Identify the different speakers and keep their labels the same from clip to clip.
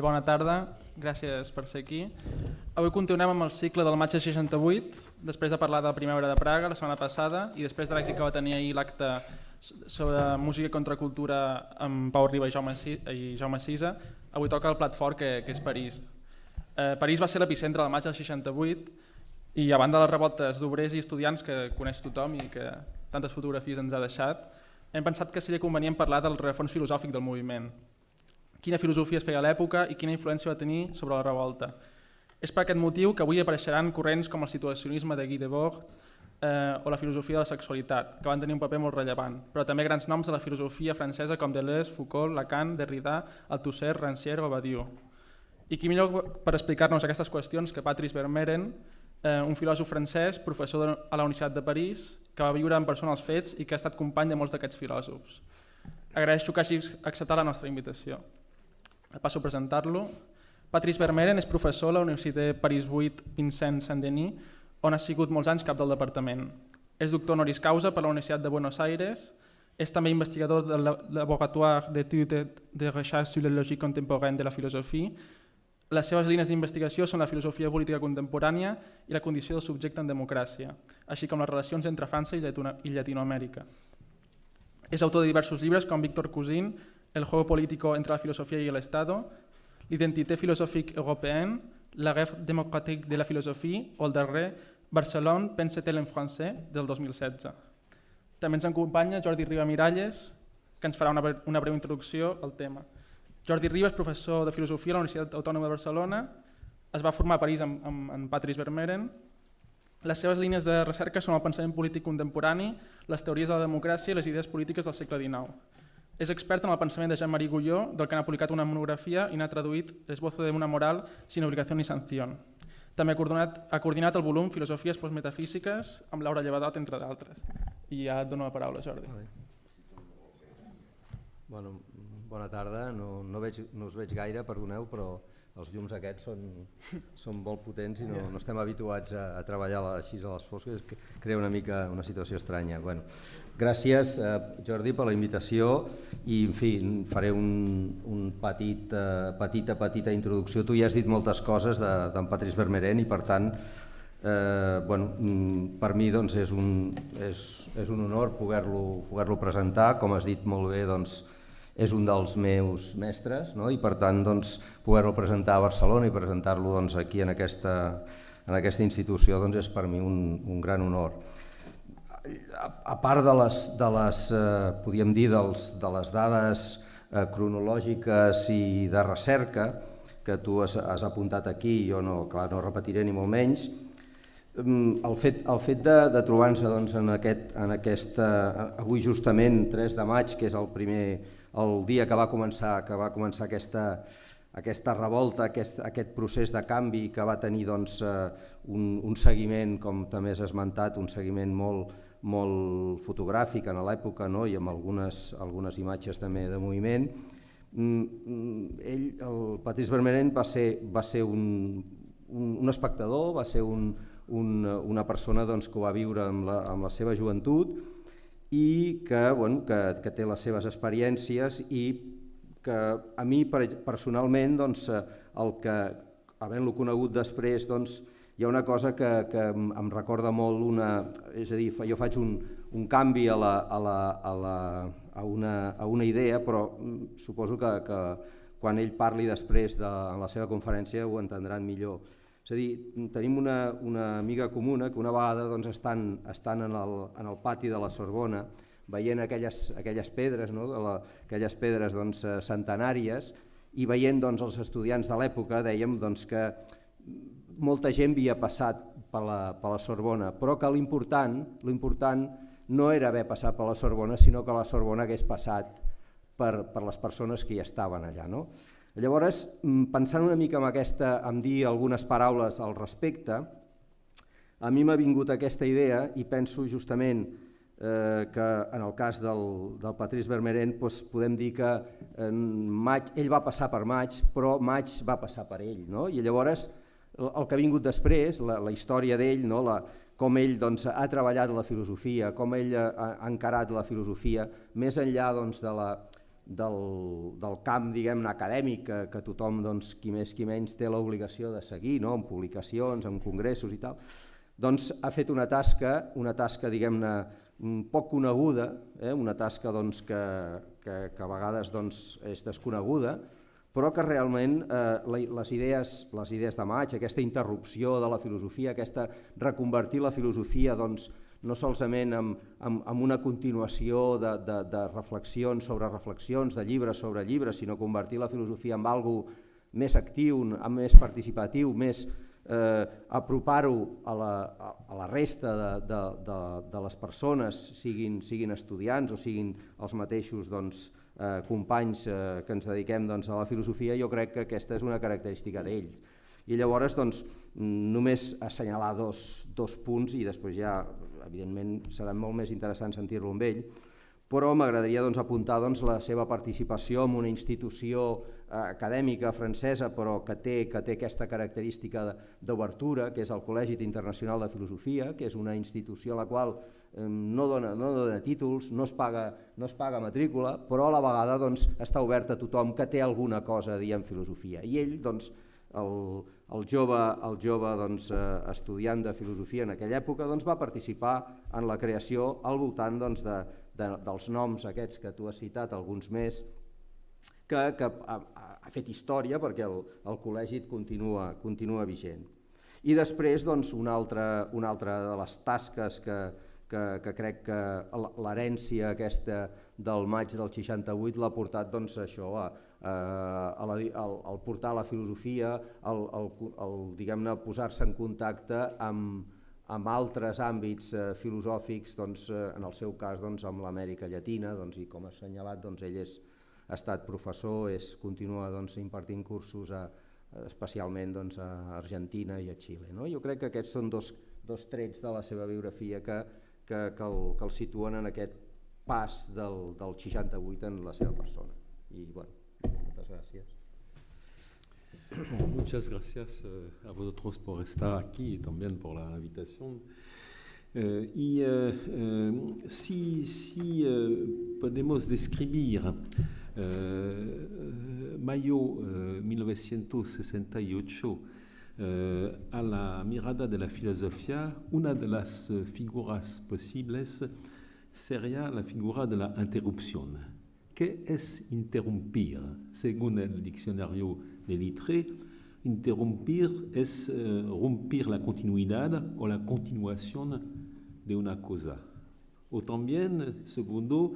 Speaker 1: Bona tarda, gràcies per ser aquí. Avui continuem amb el cicle del maig de 68, després de parlar de la Primavera de Praga la setmana passada i després de l'èxit que va tenir ahir l'acte sobre música i contracultura amb Pau Riba i Jaume Sisa, avui toca el plat fort que és París. París va ser l'epicentre del maig del 68 i a banda de les revoltes d'obrers i estudiants que coneix tothom i que tantes fotografies ens ha deixat, hem pensat que seria convenient parlar del rerefons filosòfic del moviment. Quina filosofia es feia a l'època i quina influència va tenir sobre la revolta. És per aquest motiu que avui apareixeran corrents com el situacionisme de Guy Debord o la filosofia de la sexualitat, que van tenir un paper molt rellevant, però també grans noms de la filosofia francesa com Deleuze, Foucault, Lacan, Derrida, Althusser, Rancière o Badiou. I qui millor per explicar-nos aquestes qüestions que Patrice Vermeuren, un filòsof francès, professor a la Universitat de París, que va viure en persona els fets i que ha estat company de molts d'aquests filòsofs. Agraeixo que hagi acceptat la nostra invitació. Passo a presentar-lo. Patrice Vermeuren és professor a la Universitat París 8 Vincent Saint-Denis, on ha sigut molts anys cap del departament. És doctor honoris causa per la Universitat de Buenos Aires, és també investigador del Laboratoire d'études de recherche sur la logique contemporaine de la philosophie. Les seves línies d'investigació són la filosofia política contemporània i la condició del subjecte en democràcia, així com les relacions entre França i Llatinoamèrica. És autor de diversos llibres com Victor Cousin, El juego político entre la filosofia y el Estado, L'identité philosophique européenne, La rêve démocratique de la philosophie o el darrer Barcelone, pense-t-elle en français, del 2016. També ens acompanya Jordi Riba Miralles, que ens farà una breu introducció al tema. Jordi Riba és professor de filosofia a la Universitat Autònoma de Barcelona, es va formar a París amb Patrice Vermeuren. Les seves línies de recerca són el pensament polític contemporani, les teories de la democràcia i les idees polítiques del segle XIX. És expert en el pensament de Jean-Marie Gouillot, del que n'ha publicat una monografia i n'ha traduït Esbozo de una moral sin obligación ni sanción. També ha coordinat el volum Filosofies postmetafísiques amb Laura Llevadot, entre d'altres. I ja et dono la paraula, Jordi.
Speaker 2: Bona tarda, no us veig gaire, perdoneu, però els llums aquests són molt potents i no estem habituats a treballar així a les fosques, que crea una mica una situació estranya. Gràcies, Jordi, per la invitació i, en fi, faré una petita introducció. Tu ja has dit moltes coses d'en Patrice Vermeuren i, per tant, per mi és un honor poder-lo presentar. Com has dit molt bé, és un dels meus mestres i, per tant, poder-lo presentar a Barcelona i presentar-lo aquí en aquesta institució és per mi un gran honor. A part de les dades cronològiques i de recerca que tu has apuntat aquí, jo no repetiré ni molt menys, el fet de trobar-nos avui justament 3 de maig, que és el dia que va començar aquesta revolta, aquest procés de canvi que va tenir un seguiment, com també has esmentat, un seguiment molt fotogràfic en l'època i amb algunes imatges també de moviment. El Patrice Vermeuren va ser un espectador, va ser una persona que ho va viure amb la seva joventut i que té les seves experiències i que a mi personalment, havent-lo conegut després, hi ha una cosa que em recorda molt, és a dir, jo faig un canvi a una idea, però suposo que quan ell parli després en la seva conferència ho entendran millor. És a dir, tenim una amiga comuna que una vegada estan en el pati de la Sorbona veient aquelles pedres, aquelles pedres centenàries, i veient els estudiants de l'època, dèiem que molta gent havia passat per la Sorbona, però que l'important no era haver passat per la Sorbona, sinó que la Sorbona hagués passat per les persones que hi estaven allà. Llavors, pensant una mica en dir algunes paraules al respecte, a mi m'ha vingut aquesta idea i penso justament que en el cas del Patrice Vermeuren podem dir que ell va passar per maig, però maig va passar per ell. I llavors el que ha vingut després, la història d'ell, com ell ha treballat la filosofia, com ell ha encarat la filosofia, més enllà del camp, diguem-ne, acadèmic, que tothom, doncs, qui més qui menys, té l'obligació de seguir, no?, en publicacions, en congressos i tal, doncs ha fet una tasca diguem-ne, poc coneguda, una tasca doncs, que a vegades doncs, és desconeguda, però que realment les idees de Maig, aquesta interrupció de la filosofia, aquesta reconvertir la filosofia doncs, no solament en una continuació de reflexions sobre reflexions, de llibres sobre llibres, sinó convertir la filosofia en algo més actiu, més participatiu, més apropar-ho a la resta de les persones, siguin estudiants o siguin els mateixos companys que ens dediquem a la filosofia. Jo crec que aquesta és una característica d'ells. I llavors només assenyalar dos punts i després ja, evidentment, serà molt més interessant sentir-lo amb ell, però m'agradaria apuntar la seva participació en una institució acadèmica francesa, però que té aquesta característica d'obertura, que és el Col·legi Internacional de Filosofia, que és una institució a la qual no dona títols, no es paga matrícula, però a la vegada està oberta a tothom que té alguna cosa a dir en filosofia. I ell, el jove estudiant de filosofia en aquella època, va participar en la creació al voltant dels noms aquests que tu has citat, alguns més, que ha fet història perquè el col·legi continua vigent. I després una altra de les tasques que crec que l'herència aquesta del maig del 68 l'ha portat això, al portar la filosofia, diguem-ne, posar-se en contacte amb altres àmbits filosòfics, en el seu cas amb l'Amèrica Llatina, i com ha assenyalat ell ha estat professor, continua impartint cursos especialment a Argentina i a Xile. Jo crec que aquests són dos trets de la seva biografia que el situen en aquest pas del 68 en la seva persona. I bueno, moltes gràcies.
Speaker 3: Muchas gracias a vosotros por estar aquí y también por la invitación. Si podemos describir mayo 1968 a la mirada de la filosofía, una de las figuras posibles sería la figura de la interrupción. ¿Qué es interrumpir? Según el diccionario de Littré, interrumpir es romper la continuidad o la continuación de una cosa. O también, segundo,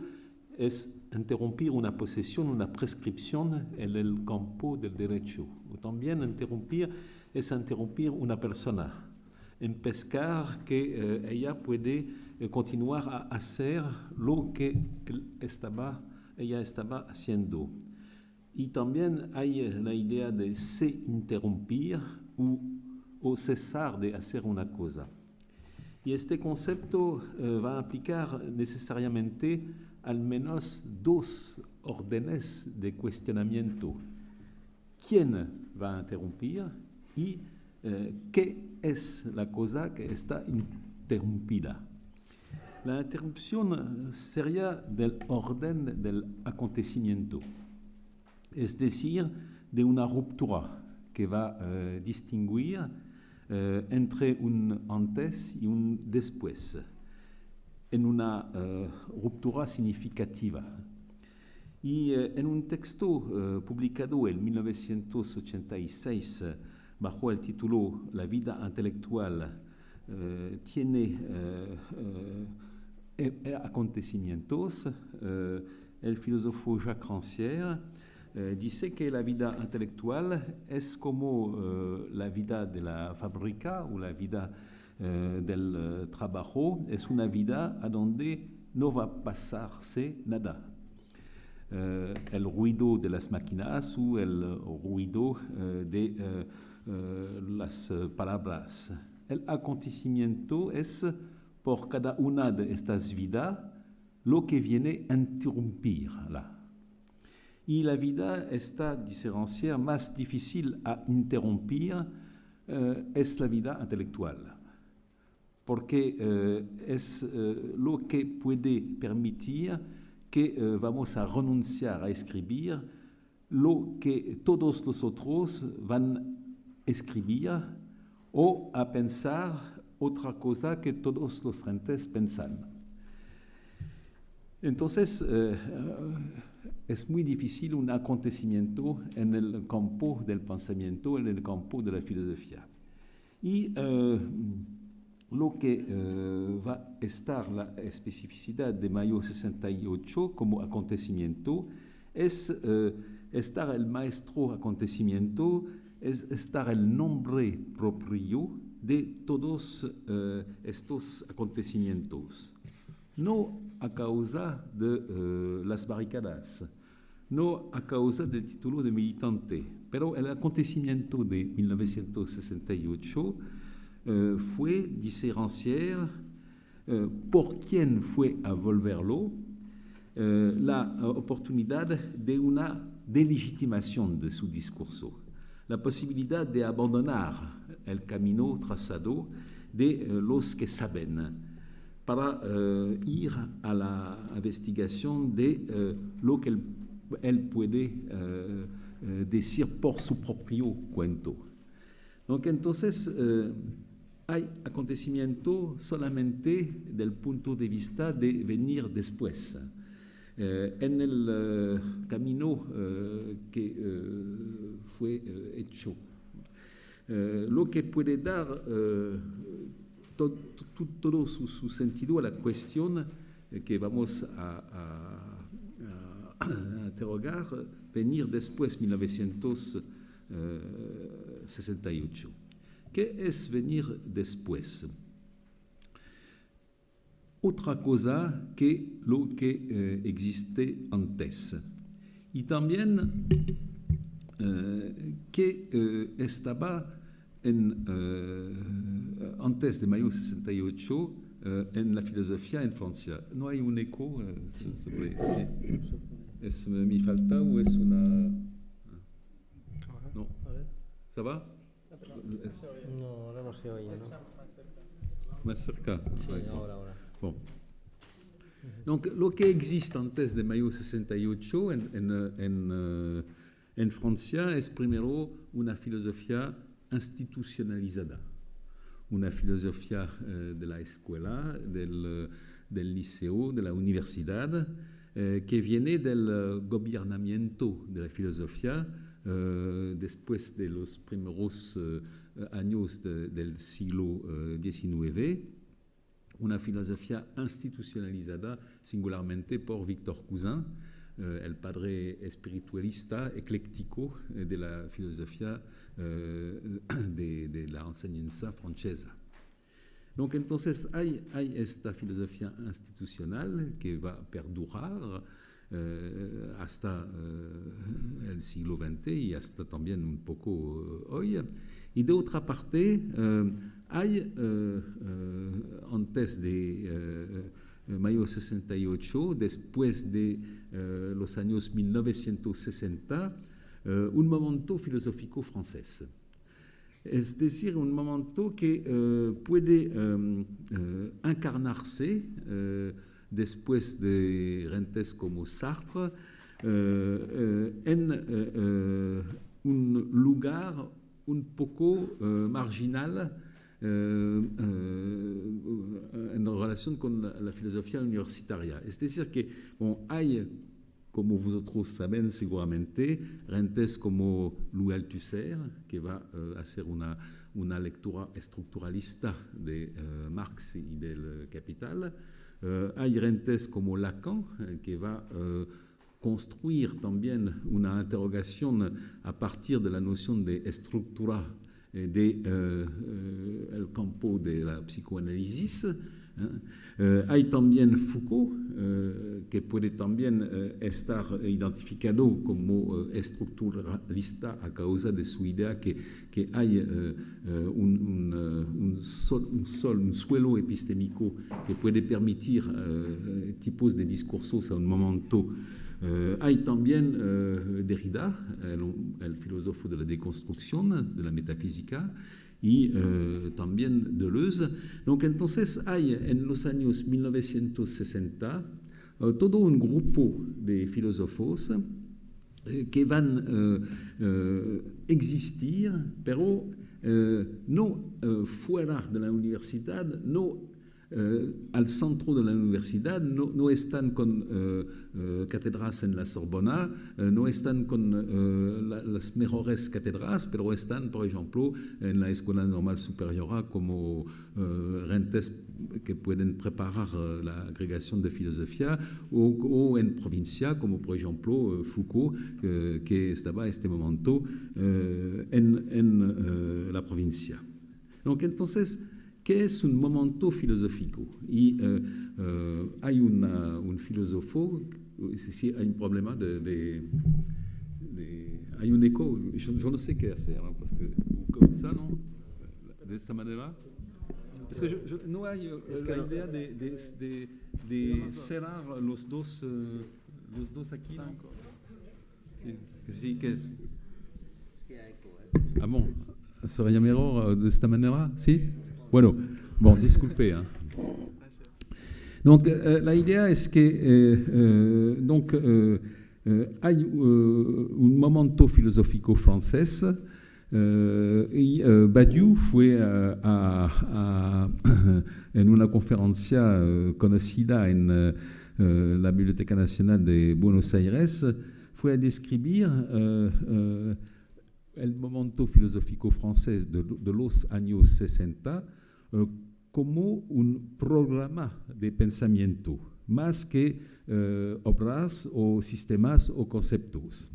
Speaker 3: es interrumpir una posesión, una prescripción en el campo del derecho. O también interrumpir es interrumpir una persona, empezar que ella puede continuar a hacer lo que ella estaba haciendo. Y también hay la idea de se interrumpir o cesar de hacer una cosa. Y este concepto va a aplicar necesariamente al menos dos órdenes de cuestionamiento. ¿Quién va a interrumpir? Y ¿qué es la cosa que está interrumpida? La interrupción sería del orden del acontecimiento, es decir, de una ruptura que va a distinguir entre un antes y un después, en una ruptura significativa. Y en un texto publicado en 1986 bajo el título La vida intelectual tiene acontecimientos, el filósofo Jacques Rancière dice que la vida intelectual es como la vida de la fábrica o la vida del trabajo, es una vida a donde no va a pasarse nada. El ruido de las máquinas o el ruido de las palabras. El acontecimiento es por cada una de estas vidas lo que viene a interrumpirla. Y la vida está, dice Rancière, más difícil a interrumpir es la vida intelectual, porque es lo que puede permitir que vamos a renunciar a escribir lo que todos los otros van a escribir o a pensar otra cosa que todos los gentes pensan. Entonces, es muy difícil un acontecimiento en el campo del pensamiento, en el campo de la filosofía. Y lo que va a estar la especificidad de mayo 68 como acontecimiento es estar el maestro acontecimiento, es estar el nombre propio de todos estos acontecimientos. No a causa de las barricadas, no a causa del título de militante, pero el acontecimiento de 1968 fue diferenciar por quién fue a volverlo la oportunidad de una delegitimación de su discurso, la posibilidad de abandonar el camino trazado de los que saben para ir a la investigación de lo que él puede decir por su propio cuento. Entonces, hay acontecimiento solamente del punto de vista de venir después. En el camino que fue hecho. Lo que puede dar todo su sentido a la cuestión que vamos a interrogar, venir después 1968. ¿Qué es venir después? Otra cosa que lo que existe antes. Y también que estaba antes de mayo 68 en la filosofía en Francia. ¿No hay un eco sobre sí? ¿Es mi falta o es una...? No. ¿Ça va?
Speaker 4: No, ahora no se oye, ¿no?
Speaker 3: Más cerca.
Speaker 4: Sí, ahora.
Speaker 3: Bon. Donc, lo que existe antes de mayo 68 en Francia es primero una filosofía institucionalizada, una filosofía de la escuela, del liceo, de la universidad, que viene del gobernamiento de la filosofía después de los primeros años del siglo XIX, una filosofía institucionalizada singularmente por Victor Cousin, el padre espiritualista ecléctico de la filosofía de la enseñanza francesa. Entonces hay esta filosofía institucional que va a perdurar hasta el siglo XX y hasta también un poco hoy. Y de otra parte, hay antes de mayo 68, después de los años 1960, un momento filosófico francés. Es decir, un momento que puede encarnarse después de gentes como Sartre en un lugar un poco marginal en relación con la filosofía universitaria. Es decir, que hay, como vosotros saben seguramente, gentes como Louis Althusser, que va a hacer una lectura estructuralista de Marx y del Capital. Hay gentes como Lacan, que va a construir también una interrogación a partir de la noción de estructura del campo de la psicoanálisis. Hay también Foucault, que puede también estar identificado como estructuralista a causa de su idea que hay un suelo epistémico que puede permitir tipos de discursos a un momento. Hay también Derrida, el filósofo de la deconstrucción, de la metafísica, y también Deleuze. Entonces hay en los años 1960 todo un grupo de filósofos que van existir, pero no fuera de la universidad, no al centro de la universidad, no están con cátedras en la Sorbona, no están con las mejores cátedras, pero están, por ejemplo, en la Escuela Normal Superiora como rentes que pueden preparar la agregación de filosofía, o en provincia, como por ejemplo Foucault, que estaba en este momento en la provincia. Donc, entonces, ¿qué es un momento filosófico? Y hay un filósofo, si hay un problema hay un eco, yo no sé qué hacer, ¿no? Parce que comme ça, ¿no? De esta manera. Es que no hay la idea de cerrar los dos aquí, ¿no? Sí, ¿qué es? Ah bon, sería mejor de esta manera, ¿sí? Bueno, disculpez. Hein. Donc, la idea es que hay un momento filosófico francés y Badiou fue en una conferencia conocida en la Biblioteca Nacional de Buenos Aires, fue a describir el momento filosófico francés de los años 60 como un programa de pensamiento, más que obras o sistemas o conceptos.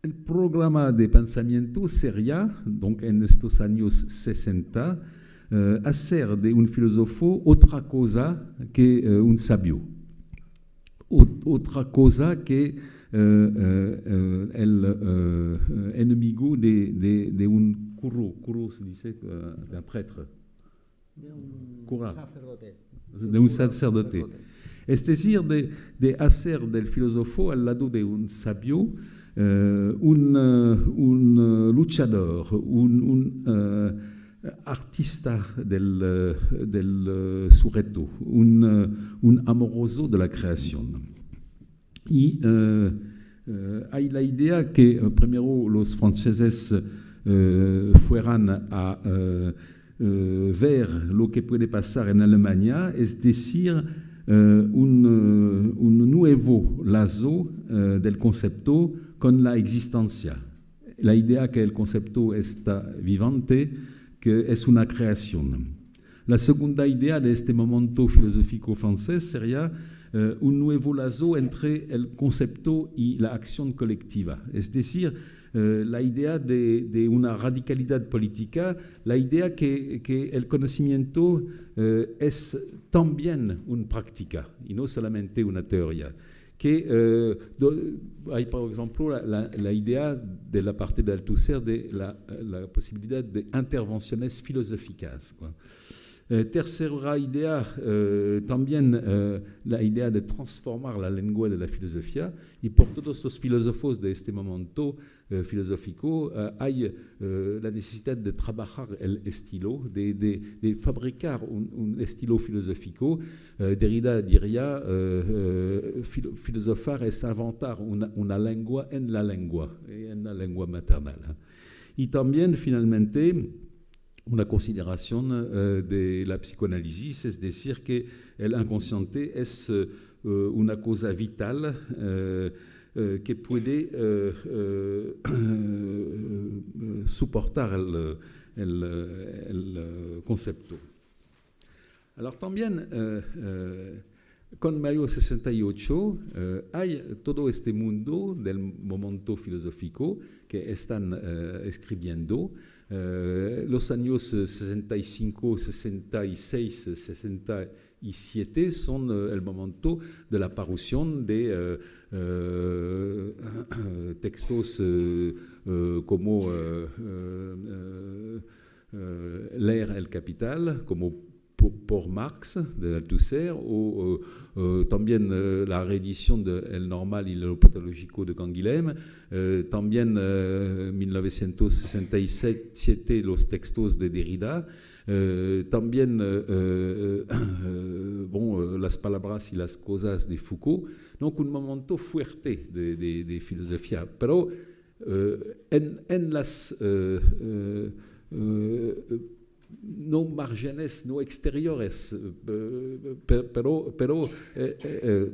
Speaker 3: El programa de pensamiento sería, donc en estos años 60, hacer de un filósofo otra cosa que un sabio, otra cosa que el enemigo de un curo se dice, d'un prêtre. De un sacerdote. Es decir, de hacer del filósofo al lado de un sabio un luchador, un artista del sujeto, un amoroso de la creación. Y hay la idea que primero los franceses fueran a ver lo que puede pasar en Alemania, es decir, un nuevo lazo del concepto con la existencia. La idea que el concepto está vivante, que es una creación. La segunda idea de este momento filosófico francés sería un nuevo lazo entre el concepto y la acción colectiva. Es decir, la idea de una radicalidad política, la idea que el conocimiento es también una práctica y no solamente una teoría. Que hay, por ejemplo, la idea de la parte de Althusser de la posibilidad de intervenciones filosóficas. Tercera idea, también la idea de transformar la lengua de la filosofía, y por todos los filósofos de este momento filosófico hay la necesidad de trabajar el estilo, de fabricar un estilo filosófico. Derrida diría, filosofar es inventar una lengua en la lengua maternal. Y también, finalmente, una consideración de la psicoanálisis, es decir, que el inconsciente es una cosa vital que puede soportar el concepto. Alors también con Mayo 68 hay todo este mundo del momento filosófico que están escribiendo. Los años 65, 66, 67 son el momento de la aparición de textos como Leer el Capital, como por Marx de Althusser, o también la reedición de El Normal y lo Patológico de Canguilhem, también 1967 los textos de Derrida, También, las palabras y las cosas de Foucault, donc un momento fuerte de filosofía, pero en las no márgenes, no exteriores, pero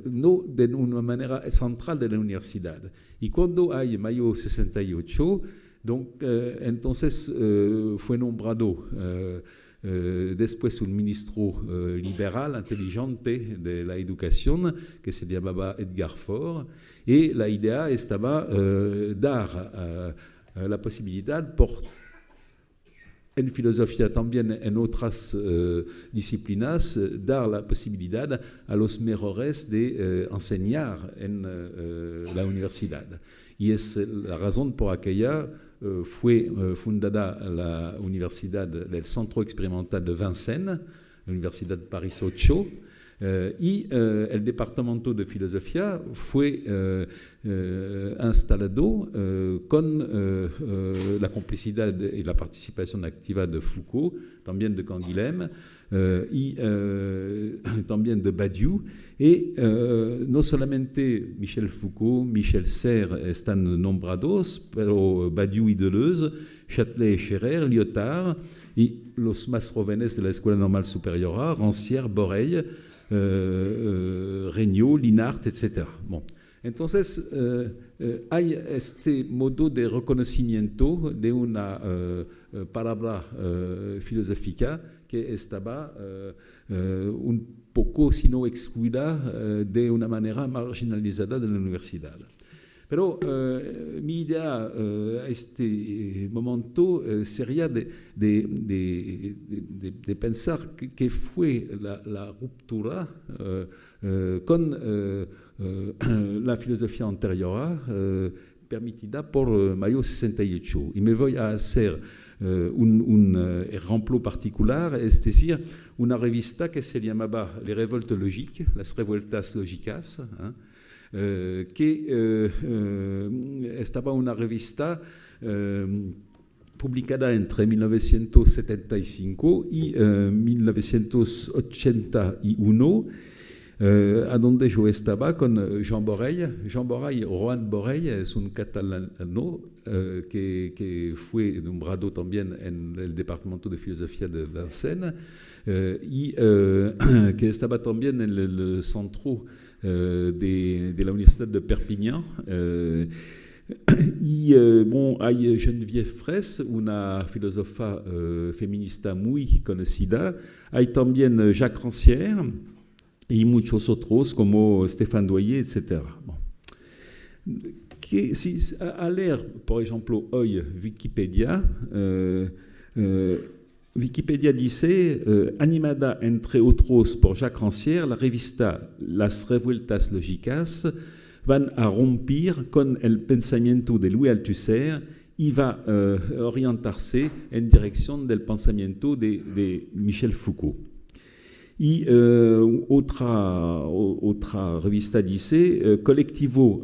Speaker 3: no de una manera central de la universidad. Y cuando hay mayo 68, entonces fue nombrado después un ministro liberal, inteligente de la educación, que se llamaba Edgar Faure, y la idea estaba dar la posibilidad en filosofía, también en otras disciplinas, dar la posibilidad a los mejores de enseñar en la universidad. Y es la razón por aquella fue fundada la Universidad del Centro Experimental de Vincennes, la Universidad Paris 8, y el Departamento de Filosofía fue instalado con la complicidad y la participación activa de Foucault, también de Canguilhem y también de Badiou. Y no solamente Michel Foucault, Michel Serres están nombrados, pero Badiou y Deleuze, Châtelet y Scherrer, Lyotard y los más jóvenes de la Escuela Normal Superior, Rancière, Borel, Regnault, Linhart, etc. Bon. Entonces, hay este modo de reconocimiento de una palabra filosófica que estaba un poco, si no excluida, de una manera marginalizada de la universidad. Pero mi idea a este momento sería de pensar que fue la ruptura con la filosofía anterior permitida por Mayo 68. Y me voy a hacer un ejemplo particular, es decir, una revista que se llamaba Les Révoltes Logiques, las revueltas lógicas, que estaba una revista publicada entre 1975 y 1981, a donde yo estaba con Jean Borel. Jean Borel, Joan Borel, es un catalano que fue nombrado también en el Departamento de Filosofía de Vincennes y que estaba también en el centro de la Universidad de Perpignan. Y hay Geneviève Fraisse, una filósofa feminista muy conocida. Hay también Jacques Rancière y muchos otros como Stéphane Doyer, etc. Bon. A leer, por ejemplo, hoy Wikipedia, Wikipedia dice, animada entre otros por Jacques Rancière, la revista Las Revueltas Lógicas van a romper con el pensamiento de Louis Althusser y va a orientarse en dirección del pensamiento de Michel Foucault. Y otra revista dice, colectivo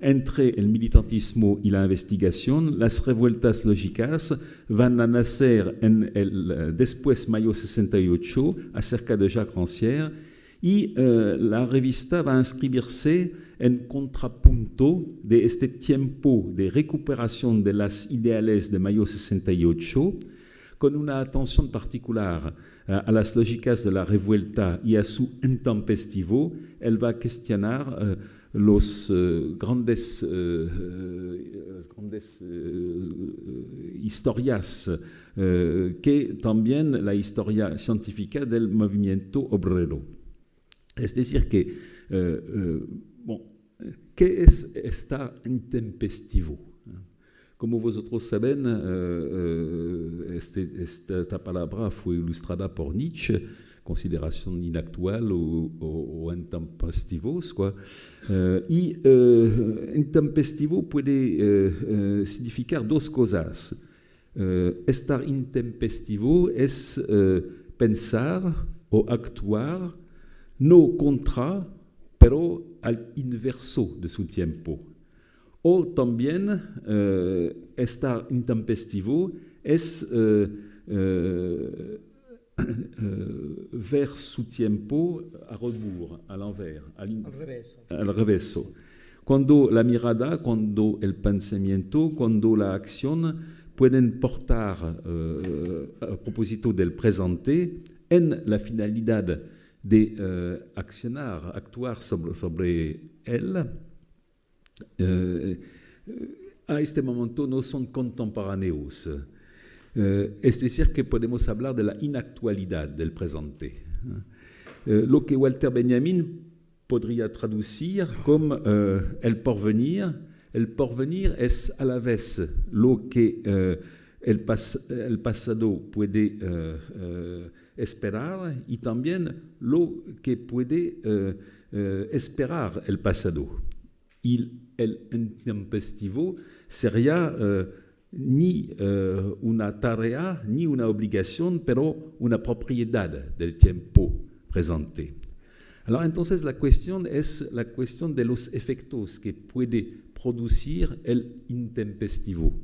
Speaker 3: entre el militantismo y la investigación, las revueltas lógicas van a nacer en el después Mayo 68 acerca de Jacques Rancière y la revista va a inscribirse en contrapunto de este tiempo de recuperación de las ideales de Mayo 68 con una atención particular a las lógicas de la revuelta y a su intempestivo. Él va a cuestionar las grandes historias que también la historia científica del movimiento obrero. Es decir que, ¿qué es estar intempestivo? Como vosotros saben, esta palabra fue ilustrada por Nietzsche, consideración inactual o intempestivos. Y intempestivo puede significar dos cosas. Estar intempestivo es pensar o actuar no contra, pero al inverso de su tiempo. O también estar intempestivo es ver su tiempo a rebours, a l'envers, al reverso. Cuando la mirada, cuando el pensamiento, cuando la acción pueden portar, a propósito del presente, en la finalidad de actuar sobre él, a este momento no son contemporáneos. Es decir, que podemos hablar de la inactualidad del presente. Lo que Walter Benjamin podría traducir como el porvenir. El porvenir es a la vez lo que el pasado puede esperar y también lo que puede esperar el pasado. Y el intempestivo sería ni una tarea ni una obligación, pero una propiedad del tiempo presente. Alors, entonces, la cuestión es la cuestión de los efectos que puede producir el intempestivo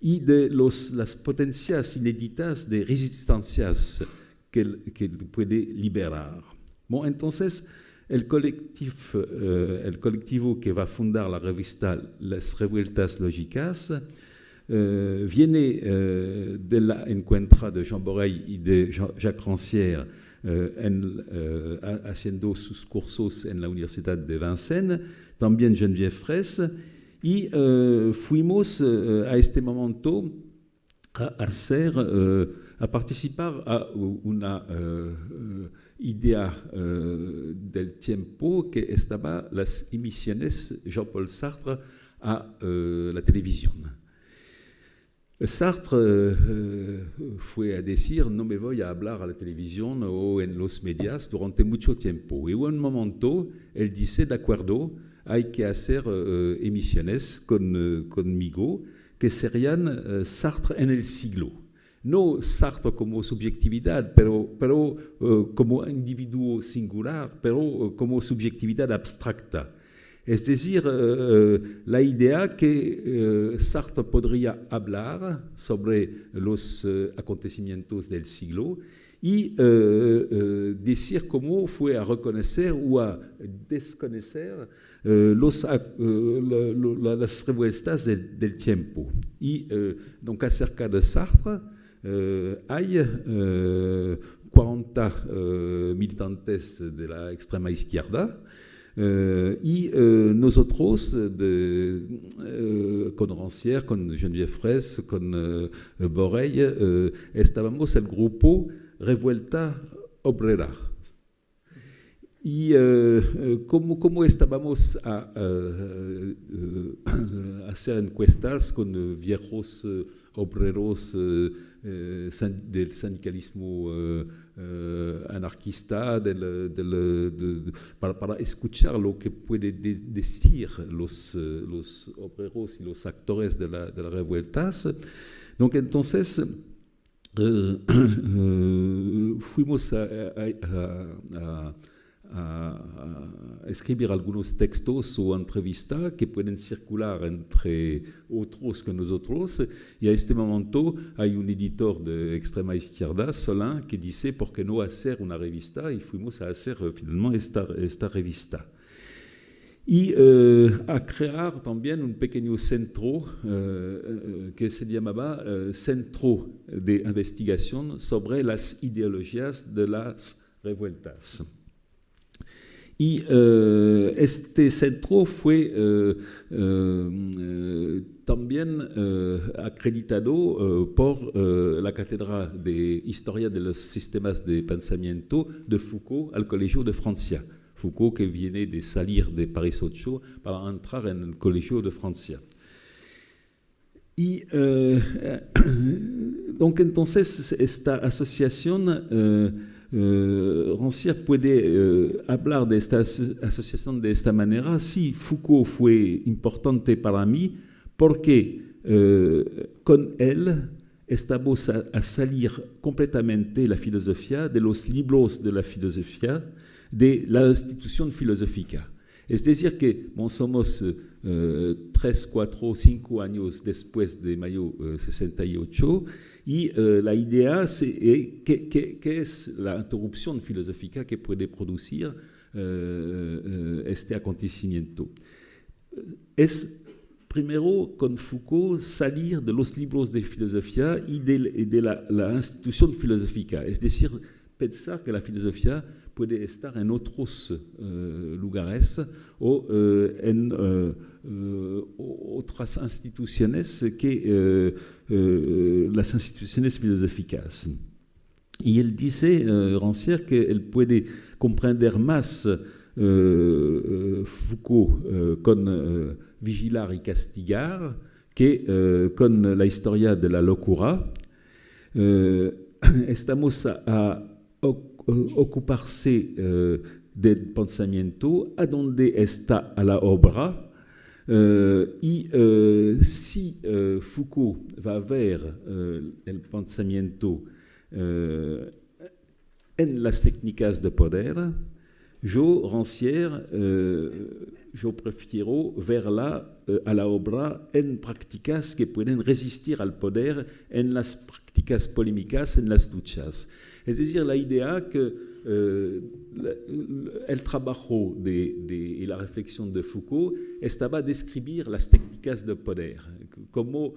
Speaker 3: y de las potencias inéditas de resistencias que puede liberar. Bon, entonces, el colectivo que va a fundar la revista Las Revueltas Lógicas viene de la encuentra de Jean Borrell y de Jacques Rancière haciendo sus cursos en la Universidad de Vincennes, también Geneviève Fraisse, y fuimos a este momento a participar a una idea del tiempo que estaba las emisiones Jean-Paul Sartre a la televisión. Sartre fue a decir, no me voy a hablar a la televisión o en los medios durante mucho tiempo. Y un momento, él dice, de acuerdo, hay que hacer emisiones conmigo que serían Sartre en el siglo. No Sartre como subjetividad, pero como individuo singular, pero como subjetividad abstracta. Es decir, la idea que Sartre podría hablar sobre los acontecimientos del siglo y decir cómo fue a reconocer o a desconocer las revueltas del tiempo. Y donc acerca de Sartre, hay 40 militantes de la extrema izquierda. Y nosotros, con Rancière, con Geneviève Fraisse, con Borrell, estábamos el grupo Revuelta Obrera. Y como estábamos a hacer encuestas con viejos obreros del sindicalismo anarquista, para escuchar lo que pueden decir los obreros y los actores de las revueltas. Donc, entonces, fuimos a escribir algunos textos o entrevistas que pueden circular entre otros que nosotros, y a este momento hay un editor de extrema izquierda, Solin, que dice ¿por qué no hacer una revista? Y fuimos a hacer finalmente esta revista. Y a crear también un pequeño centro que se llamaba Centro de Investigación sobre las Ideologías de las Revueltas. Y este centro fue también acreditado por la Cátedra de Historia de los Sistemas de Pensamiento de Foucault al Colegio de Francia. Foucault que viene de salir de París 8 para entrar en el Colegio de Francia. Y donc entonces esta asociación Rancière puede hablar de esta asociación de esta manera. Sí, Foucault fue importante para mí porque con él estamos a salir completamente la filosofía de los libros de la filosofía, de la institución filosófica. Es decir, que somos 3, 4, 5 años después de mayo 68, y la idea es que es la interrupción filosófica que puede producir este acontecimiento. Es primero con Foucault salir de los libros de filosofía y de la institución filosófica, es decir, pensar que la filosofía puede estar en otros lugares o en otras instituciones que las instituciones filosóficas. Y él dice, Rancière, que él puede comprender más Foucault con Vigilar y Castigar que con la historia de la locura. Estamos a ocuparse del pensamiento, a dónde está a la obra, y si Foucault va ver el pensamiento en las técnicas de poder, yo, Rancière, yo prefiero verla a la obra en prácticas que pueden resistir al poder, en las prácticas polémicas, en las luchas. Es decir, la idea que el trabajo y la reflexión de Foucault estaba a describir las técnicas de poder, cómo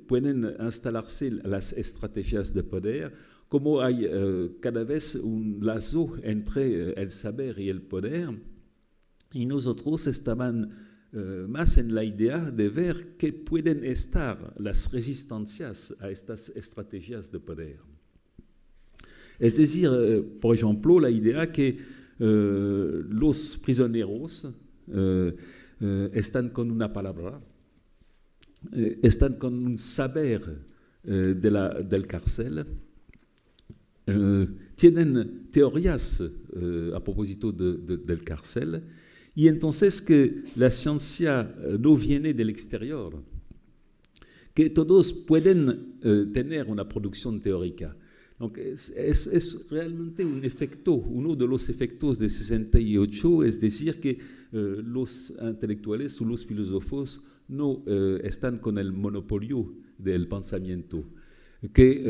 Speaker 3: pueden instalarse las estrategias de poder, cómo hay cada vez un lazo entre el saber y el poder, y nosotros estaban más en la idea de ver qué pueden estar las resistencias a estas estrategias de poder. Es decir, por ejemplo, la idea que los prisioneros están con una palabra, están con un saber del cárcel, tienen teorías a propósito del cárcel, y entonces que la ciencia no viene del exterior, que todos pueden tener una producción teórica. Donc, es realmente un efecto, uno de los efectos de 68, es decir, que los intelectuales o los filósofos no están con el monopolio del pensamiento, que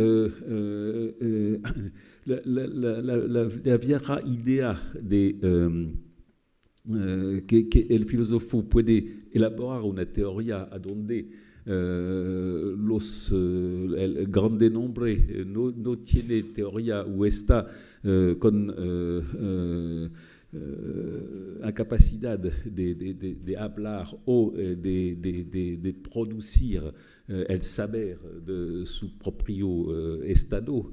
Speaker 3: la vieja idea de que el filósofo puede elaborar una teoría a donde el grande nombre no tiene teoría o está con incapacidad de hablar o de producir el saber de su propio estado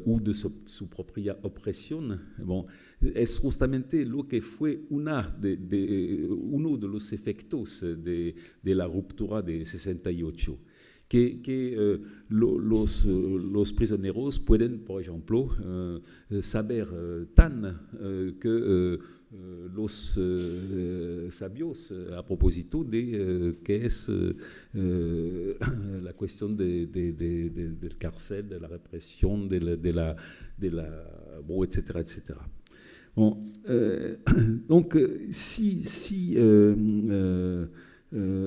Speaker 3: o de su propia opresión. Bon, es justamente lo que fue uno de los efectos de la ruptura de 68, que los prisioneros pueden, por ejemplo, saber tan que los sabios a propósito de qué es la cuestión del cárcel, de la represión, bon, etcétera, etcétera. Bon, donc, si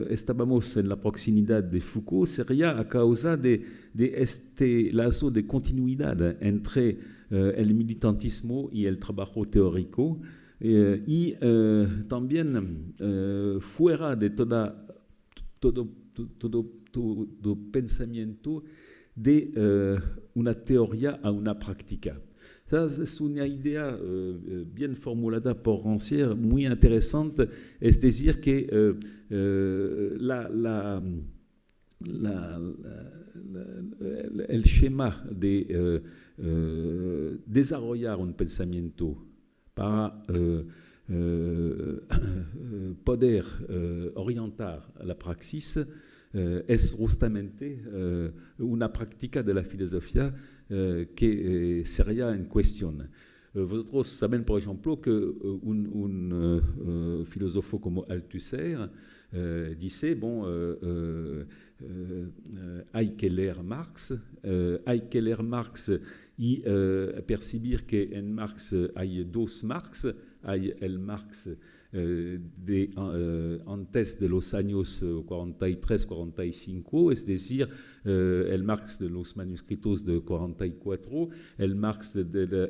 Speaker 3: estábamos en la proximidad de Foucault, sería a causa de este lazo de continuidad entre el militantismo y el trabajo teórico, y también fuera de todo pensamiento de una teoría a una práctica. Esa es una idea bien formulada por Rancière, muy interesante, es decir, que el esquema de desarrollar un pensamiento para poder orientar la praxis es justamente una práctica de la filosofía que sería en cuestión. Vosotros saben, por ejemplo, que un filósofo como Althusser dice, bon, hay que leer Marx y percibir que en Marx hay dos Marx, hay el Marx antes de los años 43-45, es decir, el Marx de los manuscritos de 44, el Marx del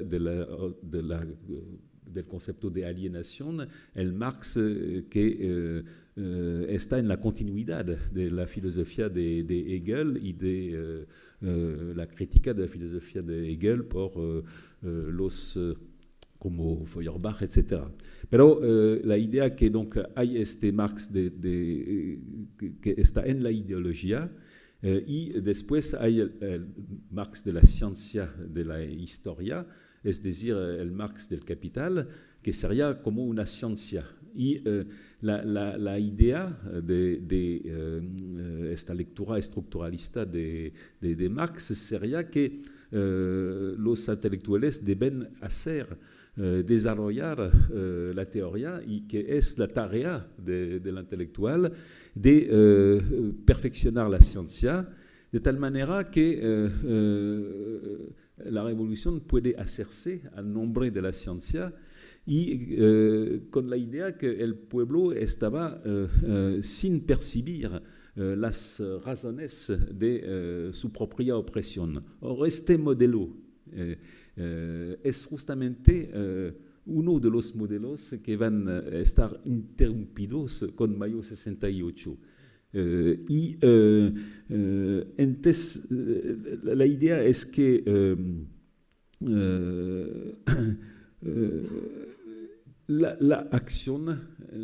Speaker 3: concepto de alienación, el Marx que está en la continuidad de la filosofía de Hegel y de la crítica de la filosofía de Hegel por los como Feuerbach, etc. Pero la idea que donc hay este Marx que está en la ideología y después hay el Marx de la ciencia, de la historia, es decir, el Marx del capital, que sería como una ciencia. Y la idea de esta lectura estructuralista de Marx sería que los intelectuales deben hacer desarrollar la teoría y que es la tarea del intelectual de perfeccionar la ciencia de tal manera que la revolución puede hacerse al nombre de la ciencia y con la idea que el pueblo estaba sin percibir las razones de su propia opresión. Ahora, este modelo es justamente uno de los modelos que van a estar interrumpidos con Mayo 68. Entonces, la idea es que la acción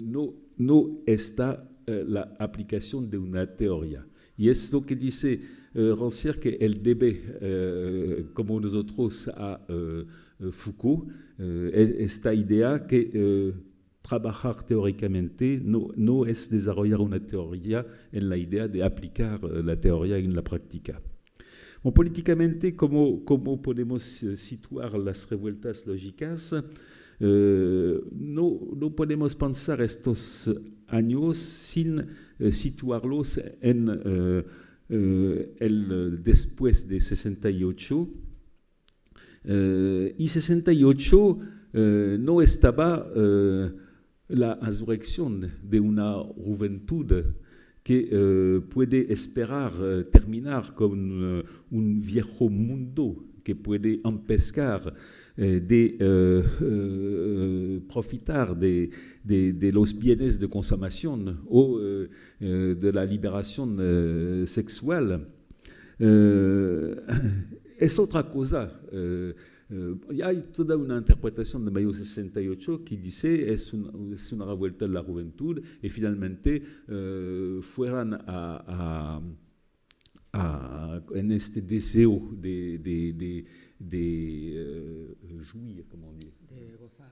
Speaker 3: no está la aplicación de una teoría. Y es lo que dice Rancière, que él debe, como nosotros, a Foucault, esta idea que trabajar teóricamente no es desarrollar una teoría en la idea de aplicar la teoría en la práctica. Bon, políticamente, ¿cómo podemos situar las revueltas lógicas? No podemos pensar estos años sin situarlos en el después de 68. Y 68 no estaba la resurrección de una juventud que puede esperar terminar con un viejo mundo que puede empezar de profitar de los bienes de consumación o de la liberación sexual. Es otra cosa. Hay toda una interpretación de Mayo 68 que dice es una revuelta de la juventud y finalmente fueran en este deseo de jouir, ¿cómo on dit?
Speaker 4: De gozar.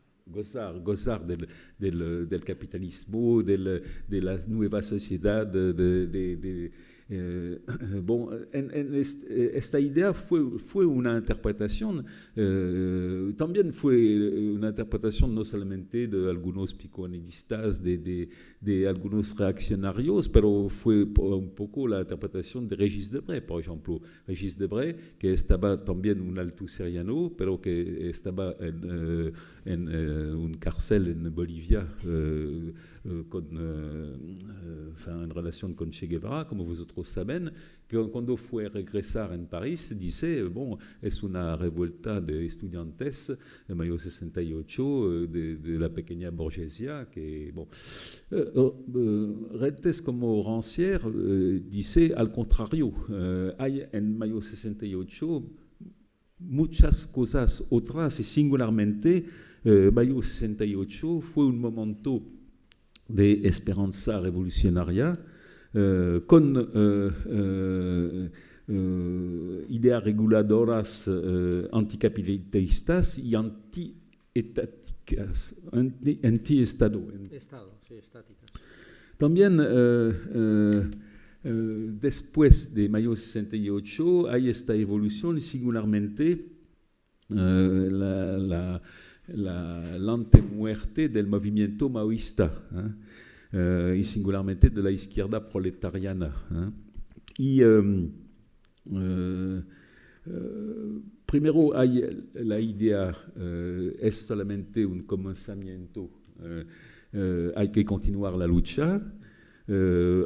Speaker 3: Gozar del capitalismo, de la nueva sociedad, bon, esta idea fue una interpretación, también fue una interpretación no solamente de algunos psicoanalistas, de algunos reaccionarios, pero fue un poco la interpretación de Régis Debray, por ejemplo. Régis Debray, que estaba también un althusseriano, pero que estaba en un cárcel en Bolivia en relación con Che Guevara, como vosotros saben, que cuando fue a regresar en París, dice, bon, es una revuelta de estudiantes de Mayo 68, de la pequeña burguesía, que, bon, Rentes como Rancière dice al contrario, hay en Mayo 68 muchas cosas otras y singularmente Mayo 68 fue un momento de esperanza revolucionaria con ideas reguladoras anticapitalistas y anti-estáticas.
Speaker 4: Estado, sí, estáticas.
Speaker 3: También después de Mayo 68 hay esta evolución y singularmente la antemuerte del movimiento maoísta, y singularmente de la izquierda proletariana. Y primero hay la idea, es solamente un comenzamiento, hay que continuar la lucha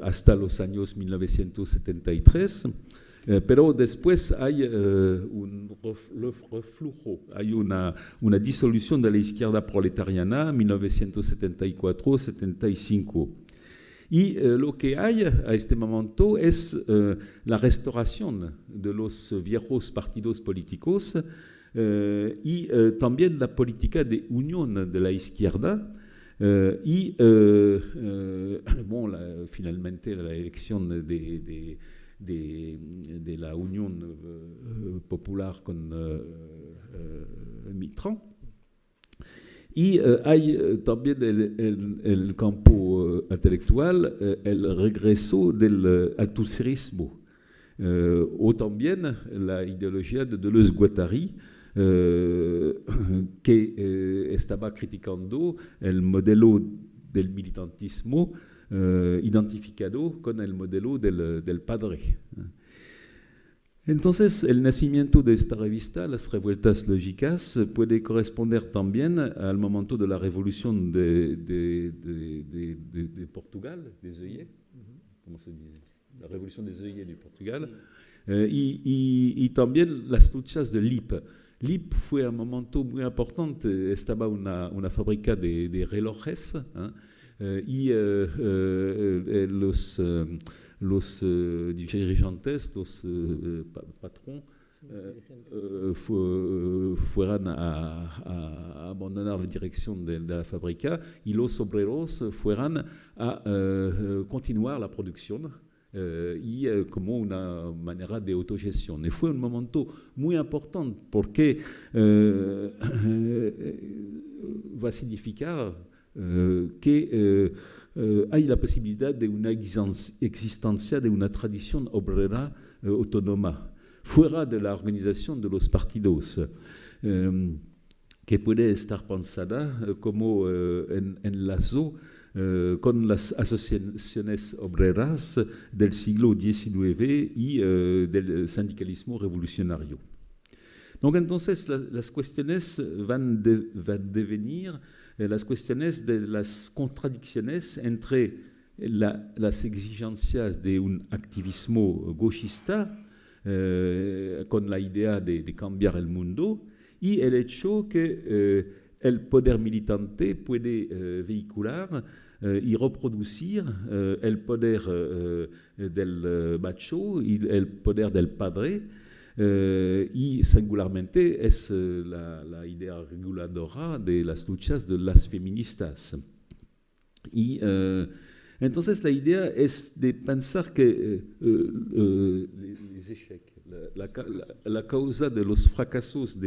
Speaker 3: hasta los años 1973. Pero después hay un reflujo, hay una disolución de la izquierda proletariana en 1974-75. Y lo que hay a este momento es la restauración de los viejos partidos políticos y también la política de unión de la izquierda. Finalmente la elección de la Unión Popular con Mitterrand. Y hay también el campo intelectual, el regreso del althusserismo, o también la ideología de Deleuze-Guattari, que estaba criticando el modelo del militantismo identificado con el modelo del padre. Entonces, el nacimiento de esta revista, Las Revueltas Lógicas, puede corresponder también al momento de la revolución de Portugal, des œillets, ¿cómo se dice? La revolución des œillets de Portugal, y también las luchas de Lip. Lip fue un momento muy importante, estaba una fábrica de relojes, y los dirigentes, los patrons, fueran a abandonar la dirección de la fábrica y los obreros fueran a continuar la producción y como una manera de autogestión. Y fue un momento muy importante porque va a significar que hay la posibilidad de una existencia de una tradición obrera autónoma, fuera de la organización de los partidos, que puede estar pensada como enlazo con las asociaciones obreras del siglo XIX y del sindicalismo revolucionario. Donc, entonces, las cuestiones van devenir las cuestiones de las contradicciones entre las exigencias de un activismo gauchista con la idea de cambiar el mundo y el hecho que el poder militante puede vehicular y reproducir el poder del macho y el poder del padre. Y singularmente es la idea reguladora de las luchas de las feministas. Y entonces la idea es de pensar que les échecs, la causa de los fracasos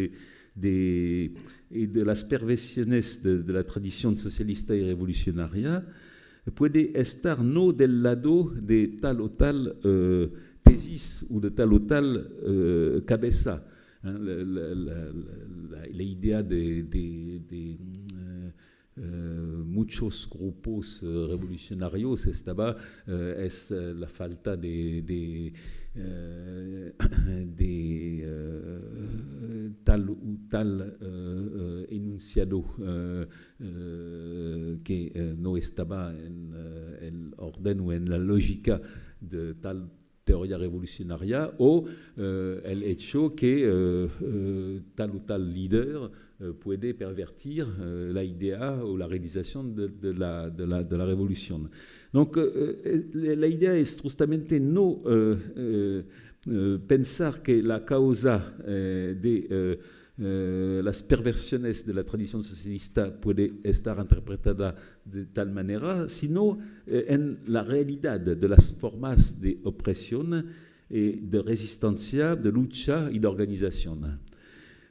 Speaker 3: y de las perversiones de la tradición socialista y revolucionaria puede estar no del lado de tal o tal tesis o de tal o tal cabeza. La idea de muchos grupos revolucionarios estaba es la falta de tal o tal enunciado que no estaba en el orden o en la lógica de tal teoría revolucionaria o el hecho que tal o tal líder puede pervertir la idea o la realización de la revolución. Donc, la idea es justamente no pensar que la causa de las perversiones de la tradición socialista puede estar interpretada de tal manera, sino en la realidad de las formas de opresión, de resistencia, de lucha y de organización.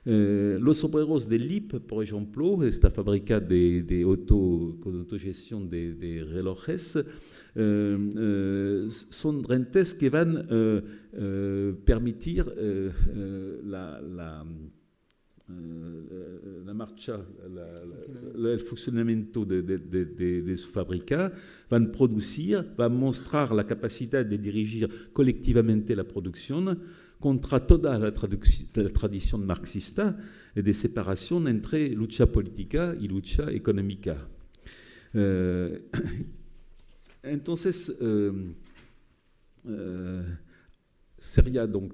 Speaker 3: Los obreros de Lip, por ejemplo, esta fábrica con autogestión de relojes, son rentes que van a permitir la marcha, el funcionamiento de su fábrica, van a producir, van a mostrar la capacidad de dirigir colectivamente la producción contra toda la tradición marxista de separación entre lucha política y lucha económica. Entonces, sería donc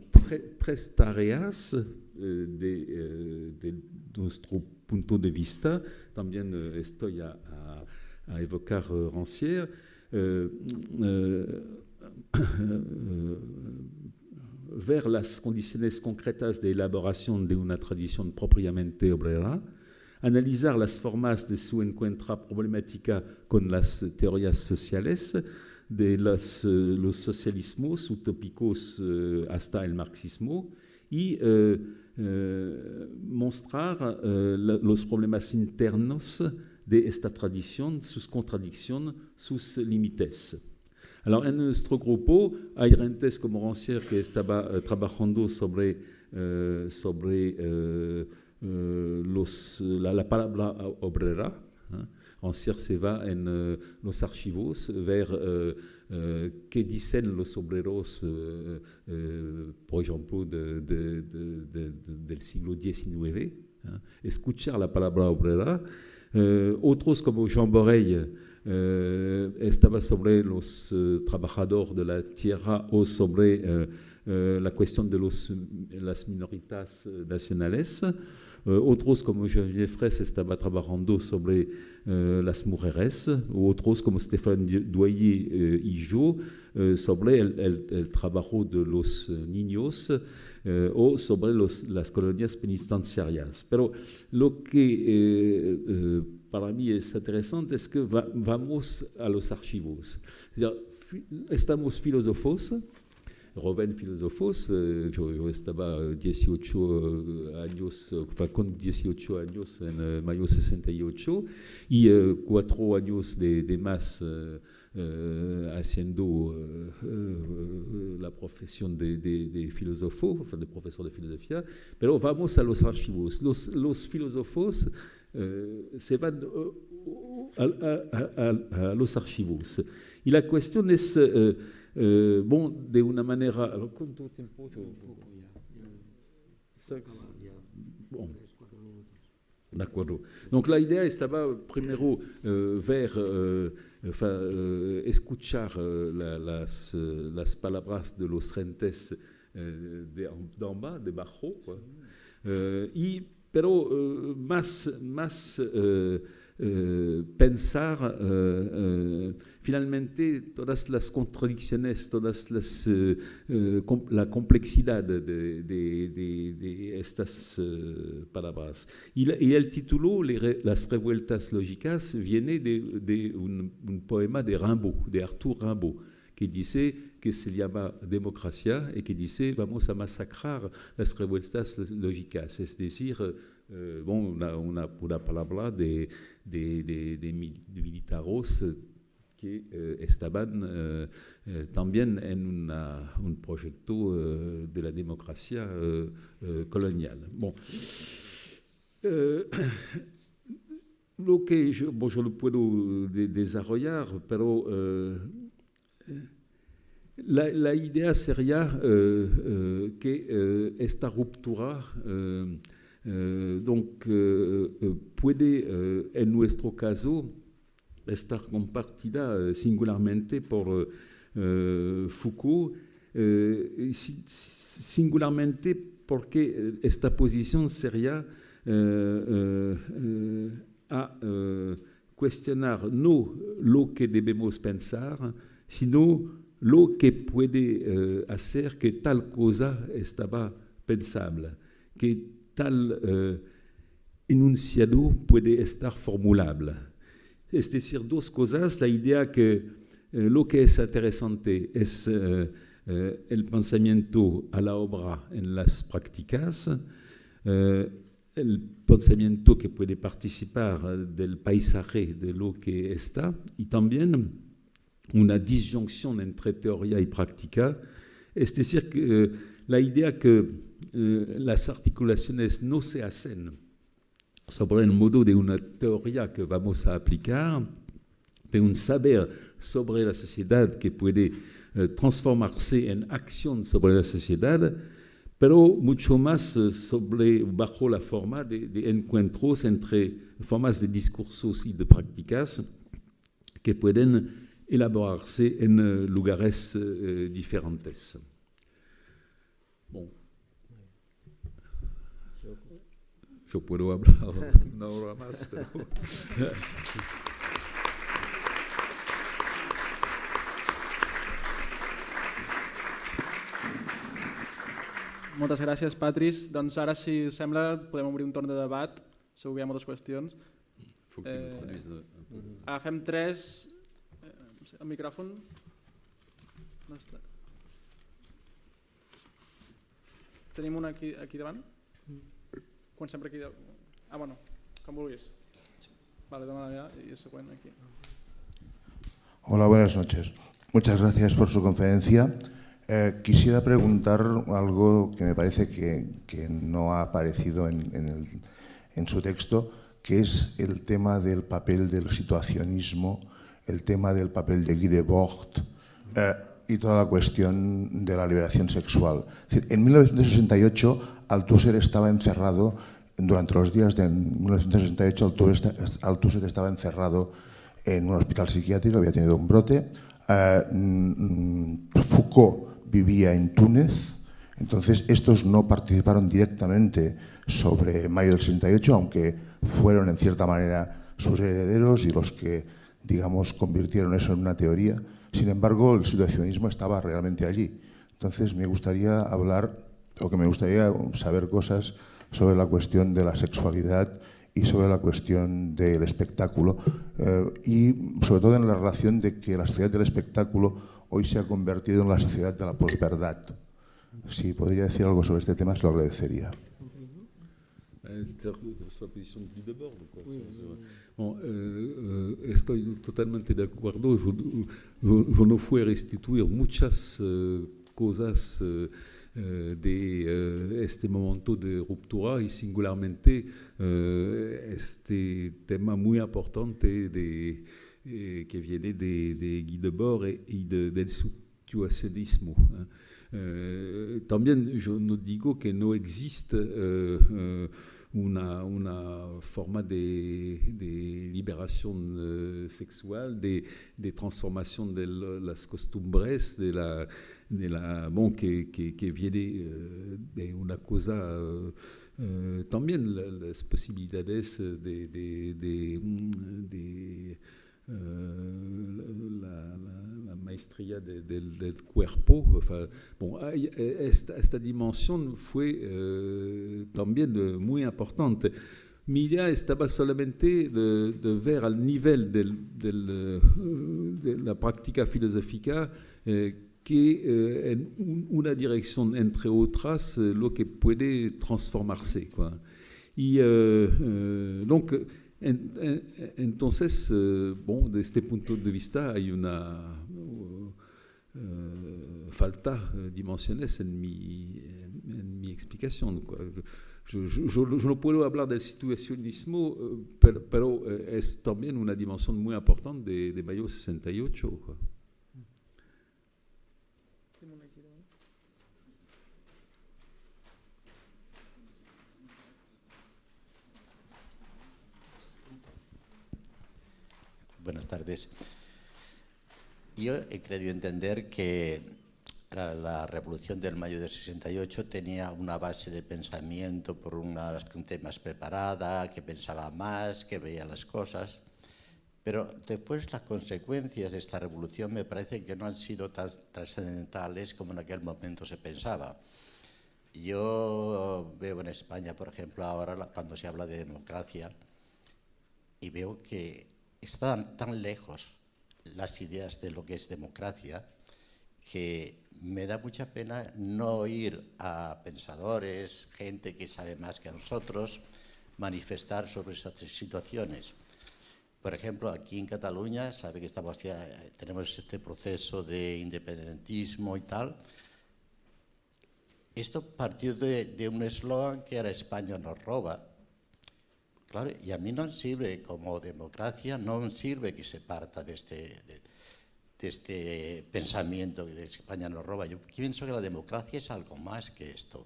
Speaker 3: tres tareas de nuestro punto de vista. También estoy a evocar Rancière. Ver las condiciones concretas de elaboración de una tradición propiamente obrera, analizar las formas de su encuentra problemática con las teorías sociales, de los socialismos utópicos hasta el marxismo, y mostrar los problemas internos de esta tradición, sus contradicciones, sus límites. Alors, en nuestro grupo hay gentes como Rancière que estaba trabajando sobre la palabra obrera. Rancière se va en los archivos ver qué dicen los obreros, por ejemplo, del siglo XIX. Escuchar la palabra obrera. Otros como Jean Borrell estaba sobre los trabajadores de la tierra o sobre la cuestión de las minorías nacionales. Otros como Geneviève Fraisse estaba trabajando sobre las mujeres, otros como Stéphane Doyer y yo sobre el trabajo de los niños o sobre las colonias penitenciarias. Pero lo que para mí es interesante es que vamos a los archivos. Es decir, estamos filósofos. Robin filósofos, yo estaba 18 años, con 18 años en mayo 68 y 4 años de más haciendo la profesión de filósofo, de profesor de filosofía, pero vamos a los archivos. Los filósofos se van a los archivos. Y la cuestión es... bon, de una manera... Alors, ¿cuánto tiempo? Bon. De acuerdo. Donc la idea estaba primero escuchar las palabras de los gentes d'en bas, debajo, pero más pensar finalmente todas las contradicciones, la complejidad de estas palabras. Y el título, Las revueltas lógicas, viene de un poema de Rimbaud, de Arthur Rimbaud, que dice que se llama Democracia y que dice vamos a masacrar las revueltas lógicas, es decir, una palabra de militares que estaban también en un proyecto de la democracia colonial. Bon. Lo que yo lo puedo desarrollar, pero la idea sería que esta ruptura puede, en nuestro caso, estar compartida singularmente por Foucault, singularmente porque esta posición sería a cuestionar no lo que debemos pensar, sino lo que puede hacer que tal cosa estaba pensable, que tal enunciado puede estar formulable. Es decir, dos cosas. La idea que lo que es interesante es el pensamiento a la obra en las prácticas, el pensamiento que puede participar del paisaje de lo que está, y también una disyunción entre teoría y práctica. Es decir, que la idea que las articulaciones no se hacen sobre el modo de una teoría que vamos a aplicar, de un saber sobre la sociedad que puede transformarse en acción sobre la sociedad, pero mucho más bajo la forma de encuentros entre formas de discursos y de prácticas que pueden elaborarse en lugares diferentes. Bon. Yo puedo hablar una hora más, pero...
Speaker 1: Moltes gràcies, Patrice. Doncs ara, si us sembla, podem obrir un torn de debat. Segur que hi ha moltes qüestions. Agafem 3... El micròfon? No està. Tenim un aquí davant? Comencem per aquí. Bueno, com vulguis. Vale, dona allà i el següent aquí.
Speaker 5: Hola, buenas noches. Muchas gracias por su conferencia. Quisiera preguntar algo que me parece que no ha aparecido en su texto, que es el tema del papel del situacionismo, el tema del papel de Guy Debord y toda la cuestión de la liberación sexual. Es decir, en 1968 Althusser estaba encerrado, durante los días de 1968 Althusser estaba encerrado en un hospital psiquiátrico, había tenido un brote. Foucault vivía en Túnez, entonces estos no participaron directamente sobre mayo del 68, aunque fueron en cierta manera sus herederos y los que, digamos, convirtieron eso en una teoría. Sin embargo, el situacionismo estaba realmente allí. Entonces me gustaría saber cosas sobre la cuestión de la sexualidad y sobre la cuestión del espectáculo y sobre todo en la relación de que la sociedad del espectáculo hoy se ha convertido en la sociedad de la posverdad. Si podría decir algo sobre este tema, se lo agradecería.
Speaker 3: Estoy totalmente de acuerdo. Yo no fui a restituir muchas cosas de este momento de ruptura y singularmente este tema muy importante que viene de Guy Debord y del situacionismo. También yo no digo que no existe una forma de liberación sexual, de transformación de las costumbres, que viene de una cosa, también las posibilidades la maestría del cuerpo. Esta dimensión fue también muy importante. Mi idea estaba solamente de ver al nivel de la práctica filosófica que en una dirección, entre otras, lo que puede transformarse, quoi. Y donc, entonces, de este punto de vista hay una falta de dimensiones en mi explicación, quoi. Yo no puedo hablar del situacionismo, pero es también una dimensión muy importante de mayo 68, quoi.
Speaker 6: Buenas tardes. Yo he creído entender que la revolución del mayo del 68 tenía una base de pensamiento por una gente más preparada, que pensaba más, que veía las cosas, pero después las consecuencias de esta revolución me parece que no han sido tan trascendentales como en aquel momento se pensaba. Yo veo en España, por ejemplo, ahora cuando se habla de democracia, y veo que están tan lejos las ideas de lo que es democracia que me da mucha pena no oír a pensadores, gente que sabe más que nosotros, manifestar sobre esas situaciones. Por ejemplo, aquí en Cataluña, sabe que tenemos este proceso de independentismo y tal. Esto partió de un eslogan que era España nos roba. Claro, y a mí no sirve como democracia, no sirve que se parta de este pensamiento de España nos roba. Yo pienso que la democracia es algo más que esto.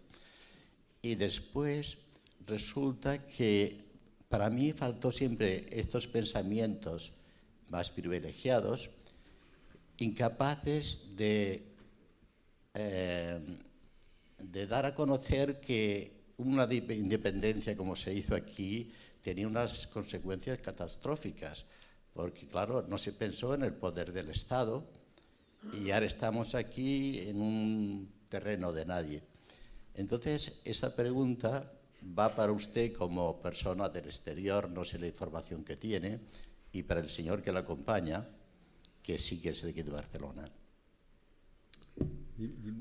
Speaker 6: Y después resulta que para mí faltó siempre estos pensamientos más privilegiados, incapaces de dar a conocer que una independencia como se hizo aquí tenía unas consecuencias catastróficas, porque claro, no se pensó en el poder del Estado y ahora estamos aquí en un terreno de nadie. Entonces, esta pregunta va para usted como persona del exterior, no sé la información que tiene, y para el señor que la acompaña, que sí que es de aquí de Barcelona.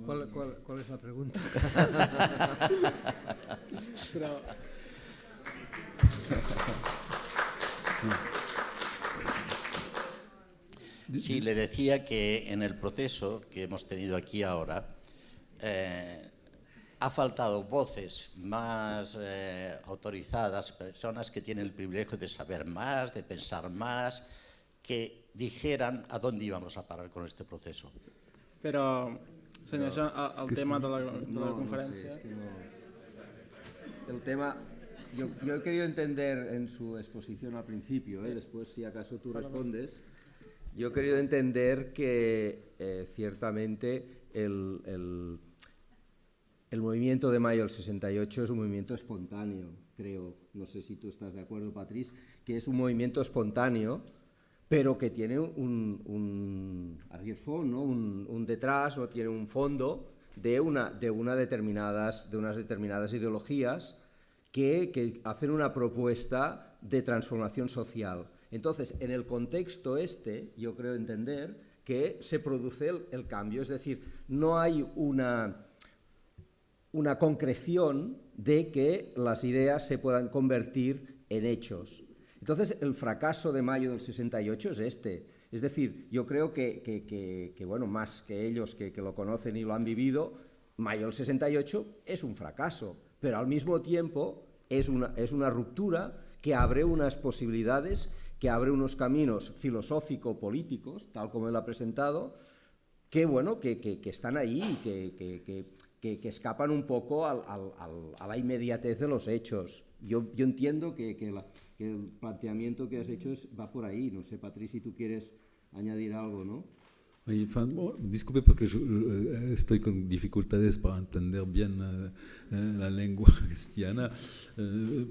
Speaker 4: ¿Cuál es la pregunta?
Speaker 1: Però...
Speaker 6: Sí, le decía que en el proceso que hemos tenido aquí ahora ha faltado voces más autorizadas, personas que tienen el privilegio de saber más, de pensar más, que dijeran a dónde íbamos a parar con este proceso.
Speaker 1: Però, senyor, això, el tema de la conferència...
Speaker 2: No sé, el tema, yo he querido entender en su exposición al principio, después si acaso tú respondes, yo he querido entender que ciertamente el movimiento de mayo del 68 es un movimiento espontáneo, creo, no sé si tú estás de acuerdo, Patrice, que es un movimiento espontáneo, pero que tiene un arrière-fond, ¿no? un detrás, o tiene un fondo de unas determinadas ideologías que hacen una propuesta de transformación social. Entonces, en el contexto yo creo entender que se produce el cambio, es decir, no hay una concreción de que las ideas se puedan convertir en hechos. Entonces, el fracaso de mayo del 68 es este. Es decir, yo creo que bueno, más que ellos que lo conocen y lo han vivido, mayo del 68 es un fracaso, pero al mismo tiempo es una ruptura que abre unas posibilidades, que abre unos caminos filosófico-políticos, tal como él ha presentado, que, bueno, que están ahí, que escapan un poco a la inmediatez de los hechos. Yo entiendo que el planteamiento que has hecho va por ahí. No sé, Patrice, si tú quieres añadir algo, ¿no?
Speaker 3: Oui, enfin, bon, disculpe porque estoy con dificultades para entender bien la lengua cristiana,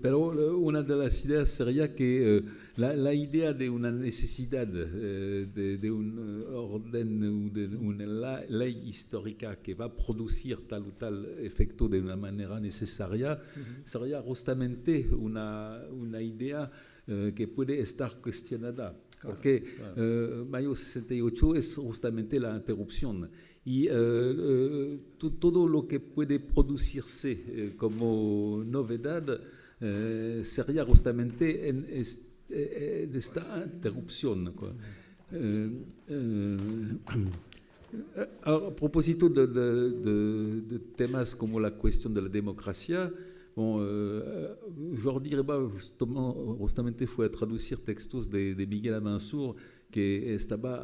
Speaker 3: pero una de las ideas sería que la idea de una necesidad de un orden o de una ley histórica que va a producir tal o tal efecto de una manera necesaria sería justamente una idea que puede estar cuestionada. Porque mayo 68 es justamente la interrupción y todo lo que puede producirse como novedad sería justamente en esta interrupción. A propósito de temas como la cuestión de la democracia, bon, Jordi Reba justamente fue a traducir textos de Miguel Amansur que estaba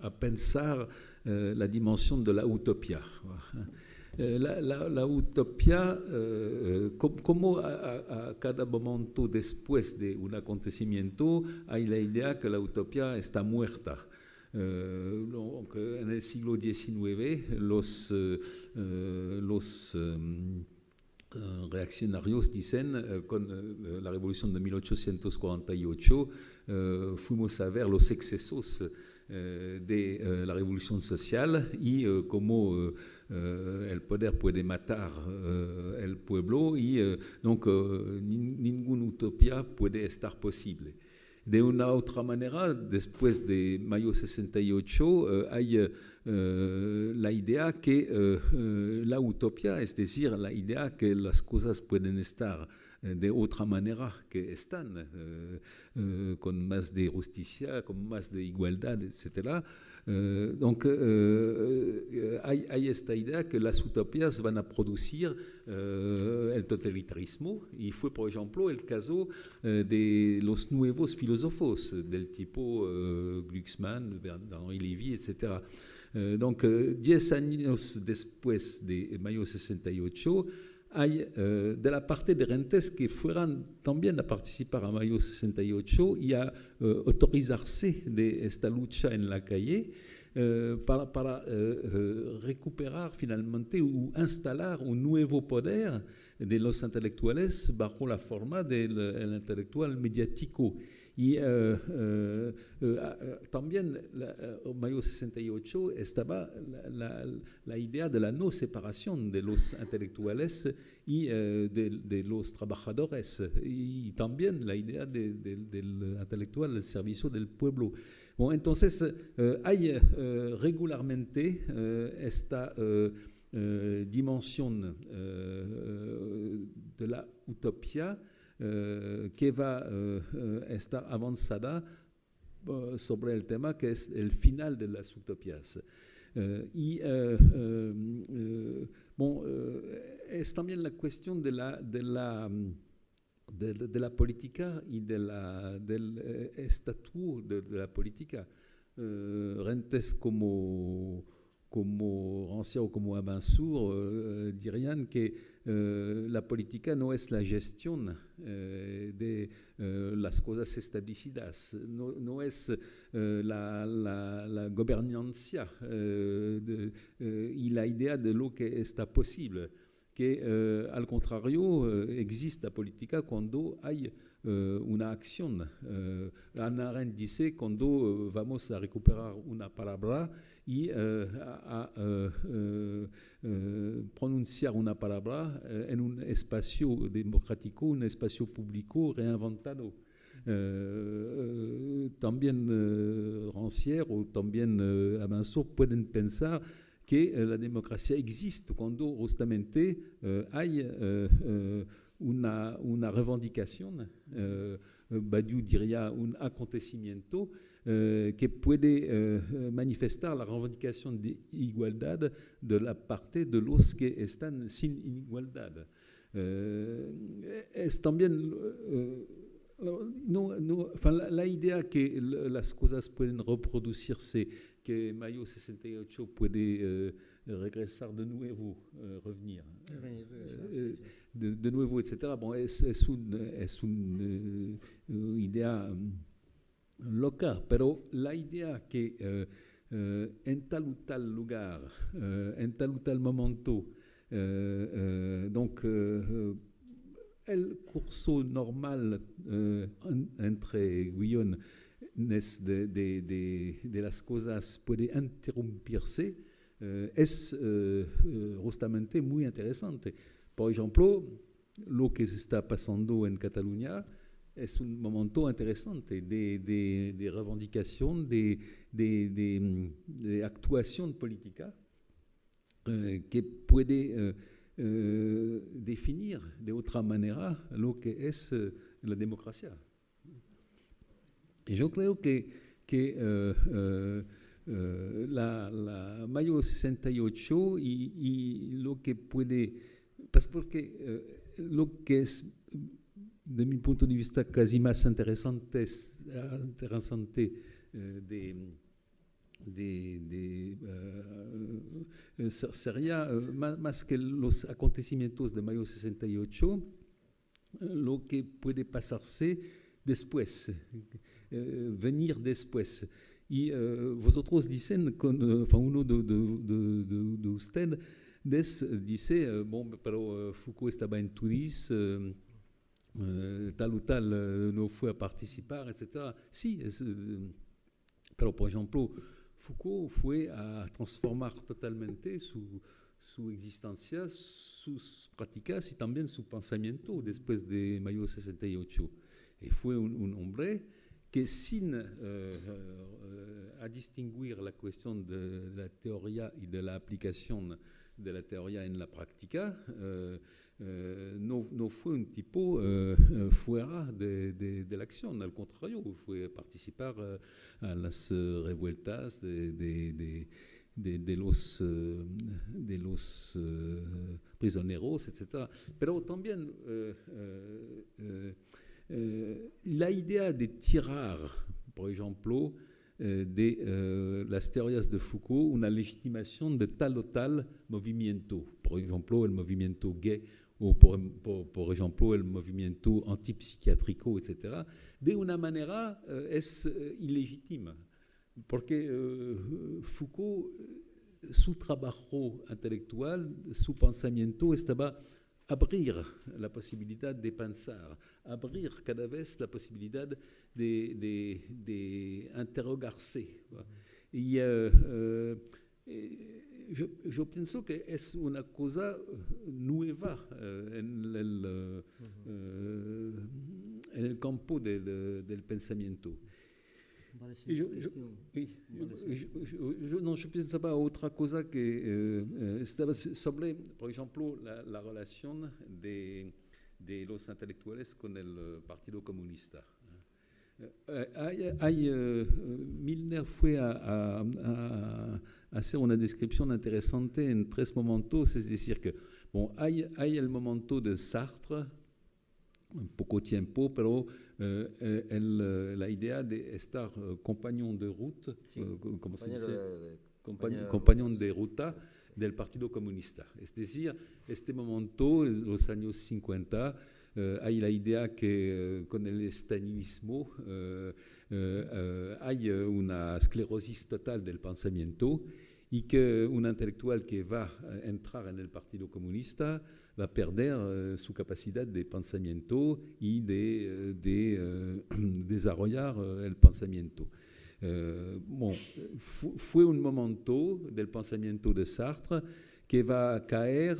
Speaker 3: a pensar la dimensión de la utopía. La utopía, como a cada momento después de un acontecimiento hay la idea que la utopía está muerta. En el siglo XIX los reaccionarios dicen con la revolución de 1848 fuimos a ver los excesos de la revolución social y cómo el poder puede matar el pueblo y donc ninguna utopía puede estar posible. De una otra manera, después de mayo 68, hay la idea que la utopía, es decir, la idea que las cosas pueden estar de otra manera que están, con más de justicia, con más de igualdad, etc. Donc, hay esta idea que las utopías van a producir el totalitarismo y fue, por ejemplo, el caso de los nuevos filósofos del tipo Glucksmann, Henri Lévy, etc. Donc, 10 años después de mayo 68, hay de la parte de gentes que fueran también a participar a Mayo 68 y a autorizarse de esta lucha en la calle para recuperar finalmente o instalar un nuevo poder de los intelectuales bajo la forma del intelectual mediático. Y también en Mayo 68 estaba la idea de la no separación de los intelectuales y de los trabajadores, y también la idea del intelectual al servicio del pueblo. Bon, entonces, hay regularmente esta dimensión de la utopía que va a estar avanzada sobre el tema que es el final de las utopías. Es también la cuestión de la política y del estatus de la política. Gentes como Rancière o como Abensour dirían que la política no es la gestión de las cosas establecidas, no es la gobernancia y la idea de lo que está posible, que al contrario existe la política cuando hay una acción. Hannah Arendt dice cuando vamos a recuperar una palabra y a pronunciar una palabra en un espacio democrático, un espacio público reinventado. También Rancière o también Abensour pueden pensar que la democracia existe cuando justamente hay una reivindicación, Badiou diría un acontecimiento que puede manifestar la reivindicación de igualdad de la parte de los que están sin igualdad. Es también la idea que las cosas pueden reproducirse, que Mayo 68 puede regresar de nuevo, revenir. De nuevo, etc. Bon, es una idea loca, pero la idea que en tal o tal lugar, en tal o tal momento, donc el curso normal entre guiones de las cosas puede interrumpirse, es justamente muy interesante. Por ejemplo, lo que se está pasando en Cataluña es un momento interesante de reivindicación, de actuación política que puede definir de otra manera lo que es la democracia. Y yo creo que la Mayo 68 y lo que puede... Porque lo que es, de mi punto de vista, casi más interesante sería más que los acontecimientos de Mayo 68, lo que puede pasarse después, venir después. Y vosotros dicen, uno de ustedes dice, pero Foucault estaba en Tunis, tal o tal no fue a participar, etc. Sí, pero por ejemplo, Foucault fue a transformar totalmente su existencia, sus prácticas y también su pensamiento después de Mayo 68. Y fue un hombre que sin a distinguir la cuestión de la teoría y de la aplicación de la teoría en la práctica, no fue un tipo fuera de la acción, al contrario, fue a participar a las revueltas de los prisioneros, etc. Pero también la idea de tirar, por ejemplo, de las teorías de Foucault una legitimación de tal o tal movimiento, por ejemplo, el movimiento gay o por ejemplo el movimiento antipsiquiátrico, etc., de una manera es ilegítima, porque Foucault, su trabajo intelectual, su pensamiento estaba abrir la posibilidad de pensar, abrir cada vez la posibilidad de interrogarse. Y yo pienso que es una cosa nueva en el campo del pensamiento. Je pensaba otra cosa que estaba sobre, por ejemplo, la relación de los intelectuales con el Partido Comunista. Milner fue a hacer una descripción interesante en 3 momentos, es decir, que hay el momento de Sartre, un poco tiempo, pero la idea de estar compañón de ruta,
Speaker 2: sí,
Speaker 3: ¿cómo se dice?
Speaker 2: Compañón
Speaker 3: de ruta del Partido Comunista. Es decir, este momento, en los años 50, hay la idea que con el estalinismo hay una esclerosis total del pensamiento y que un intelectual que va a entrar en el Partido Comunista va a perder su capacidad de pensamiento y de desarrollar el pensamiento. Fue un momento del pensamiento de Sartre que va a caer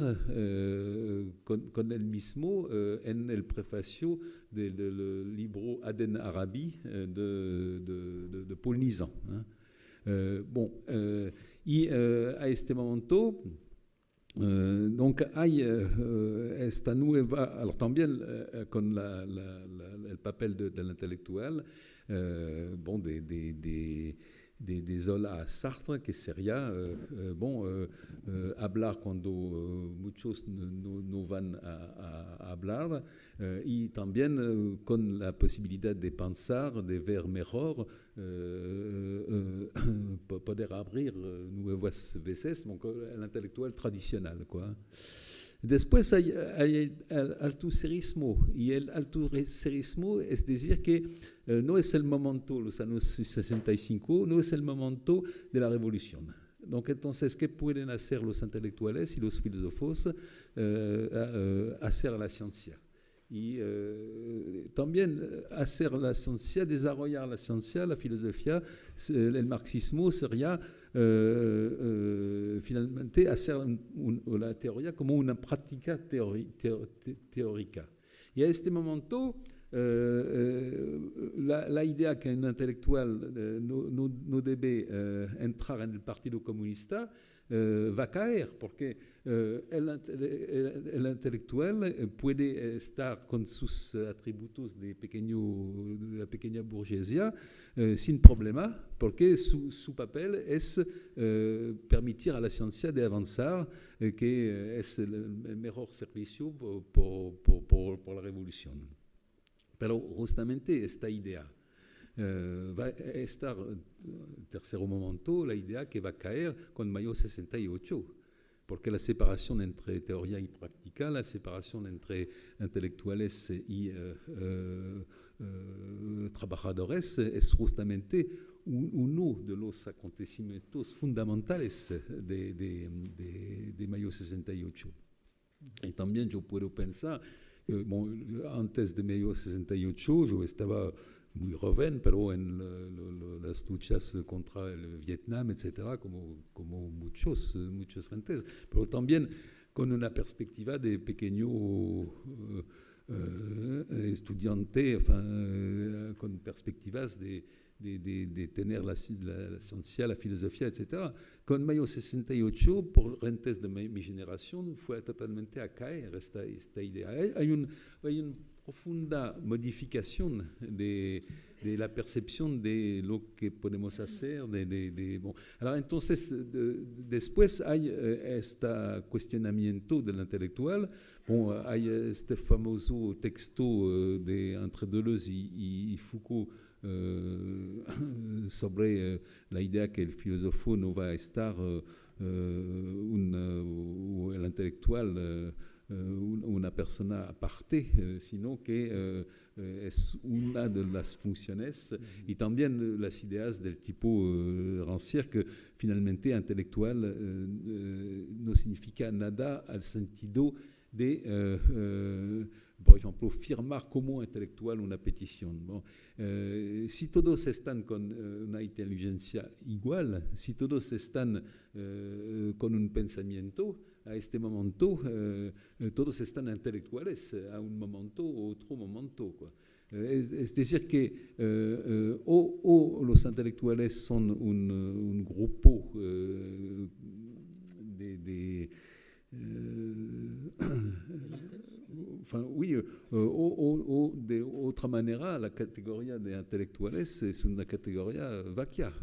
Speaker 3: con él mismo en el prefacio del libro Aden Arabi de Paul Nizan. Y a este momento, donc hay esta nueva, alors también con el papel del intelectual, de Zola a Sartre, que sería hablar cuando muchos no van a hablar, y también con la posibilidad de pensar, de ver mejor, poder abrir nuevas veces, donc el intelectual tradicional, quoi. Después hay el altucerismo, y el altucerismo es decir que no es el momento, los años 65, no es el momento de la revolución. Donc, entonces, ¿qué pueden hacer los intelectuales y los filósofos? Hacer la ciencia. Y también hacer la ciencia, desarrollar la ciencia, la filosofía, el marxismo sería finalmente hacer la teoría como una práctica teórica. Y a este momento, la idea que un intelectual no debe entrar en el Partido Comunista va a caer, porque el intelectual puede estar con sus atributos de la pequeña burguesía sin problema, porque su papel es permitir a la ciencia de avanzar, que es el mejor servicio por la revolución. Pero justamente esta idea va a estar, tercer momento, la idea que va a caer con Mayo 68, porque la separación entre teoría y práctica, la separación entre intelectuales y trabajadores es justamente uno de los acontecimientos fundamentales de Mayo 68. Y también yo puedo pensar, antes de Mayo 68 yo estaba muy joven, pero en las luchas contra el Vietnam, etcétera, como muchos gentes, pero también con una perspectiva de pequeño estudiante, con perspectivas de tener la ciencia, la filosofía, etc. Con Mayo 68, por gentes de mi generación, fue totalmente a caer esta idea. Hay una profunda modificación de la percepción de lo que podemos hacer. Alors, entonces, después hay este cuestionamiento del intelectual. Hay este famoso texto de entre Deleuze y Foucault sobre la idea que el filósofo no va a estar, o el intelectual una persona aparte, sino que es una de las funciones y también las ideas del tipo Rancière, que finalmente intelectual no significa nada al sentido de, por ejemplo, firmar como intelectual una petición. Bon, si todos están con una inteligencia igual, si todos están con un pensamiento, a este momento todos están intelectuales a un momento u otro momento, quoi. Es decir que o los intelectuales son un grupo enfin, oui, o de otra manera la categoría de intelectuales es una categoría vacía.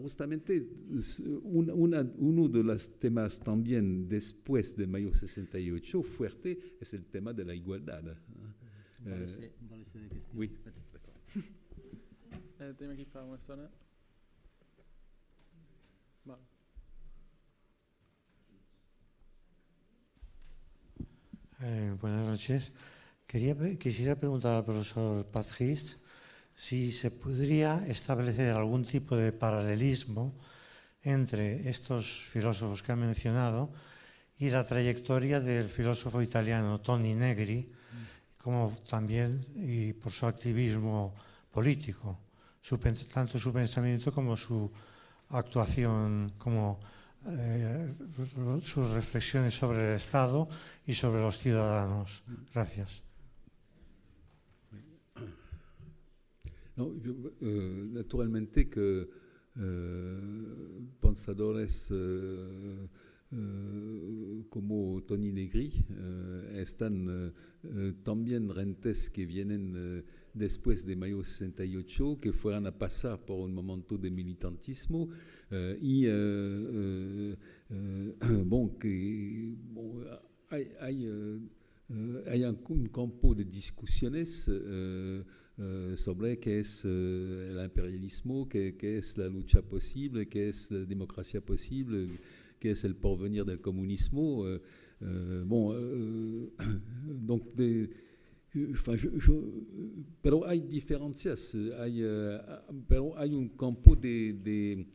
Speaker 3: Justamente uno de los temas también después de mayo 68 fuerte es el tema de la igualdad.
Speaker 4: Vale ser de qüestió.
Speaker 3: Oui.
Speaker 1: Tenim aquí fa una estona. Vale.
Speaker 7: Buenas noches. Quisiera preguntar al profesor Patrice si se podría establecer algún tipo de paralelismo entre estos filósofos que ha mencionado y la trayectoria del filósofo italiano Toni Negri, como también y por su activismo político, tanto su pensamiento como su actuación, como sus reflexiones sobre el Estado y sobre los ciudadanos. Gracias.
Speaker 3: No, naturalmente que pensadores como Toni Negri están también rentes que vienen después de mayo 68, que fueran a pasar por un momento de militantismo y hay un campo de discusiones sobre qué es el imperialismo, qué es la lucha posible, qué es la democracia posible, qué es el porvenir del comunismo. Pero hay diferencias, pero hay un campo de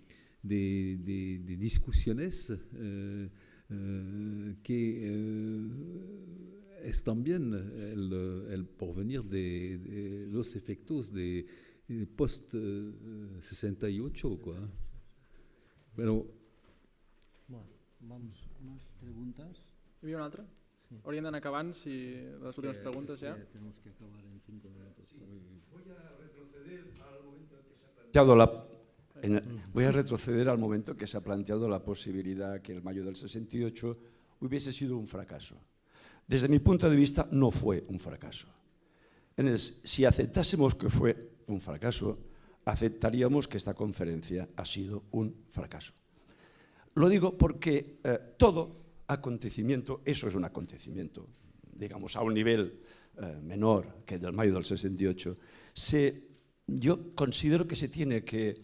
Speaker 3: discusiones que es también el porvenir de los efectos de post-68, quoi. Pero
Speaker 4: Bueno, vamos, más preguntas.
Speaker 1: Hi havia una altra?
Speaker 4: Sí.
Speaker 1: Hauríem d'anar acabant, si les últimes preguntes ja.
Speaker 4: Tenemos que acabar en 5 minutos.
Speaker 8: Voy a retroceder al momento que se ha planteado la posibilidad que el mayo del 68 hubiese sido un fracaso. Desde mi punto de vista, no fue un fracaso. Si aceptásemos que fue un fracaso, aceptaríamos que esta conferencia ha sido un fracaso. Lo digo porque todo acontecimiento, eso es un acontecimiento, digamos, a un nivel menor que el del mayo del 68, yo considero que se tiene que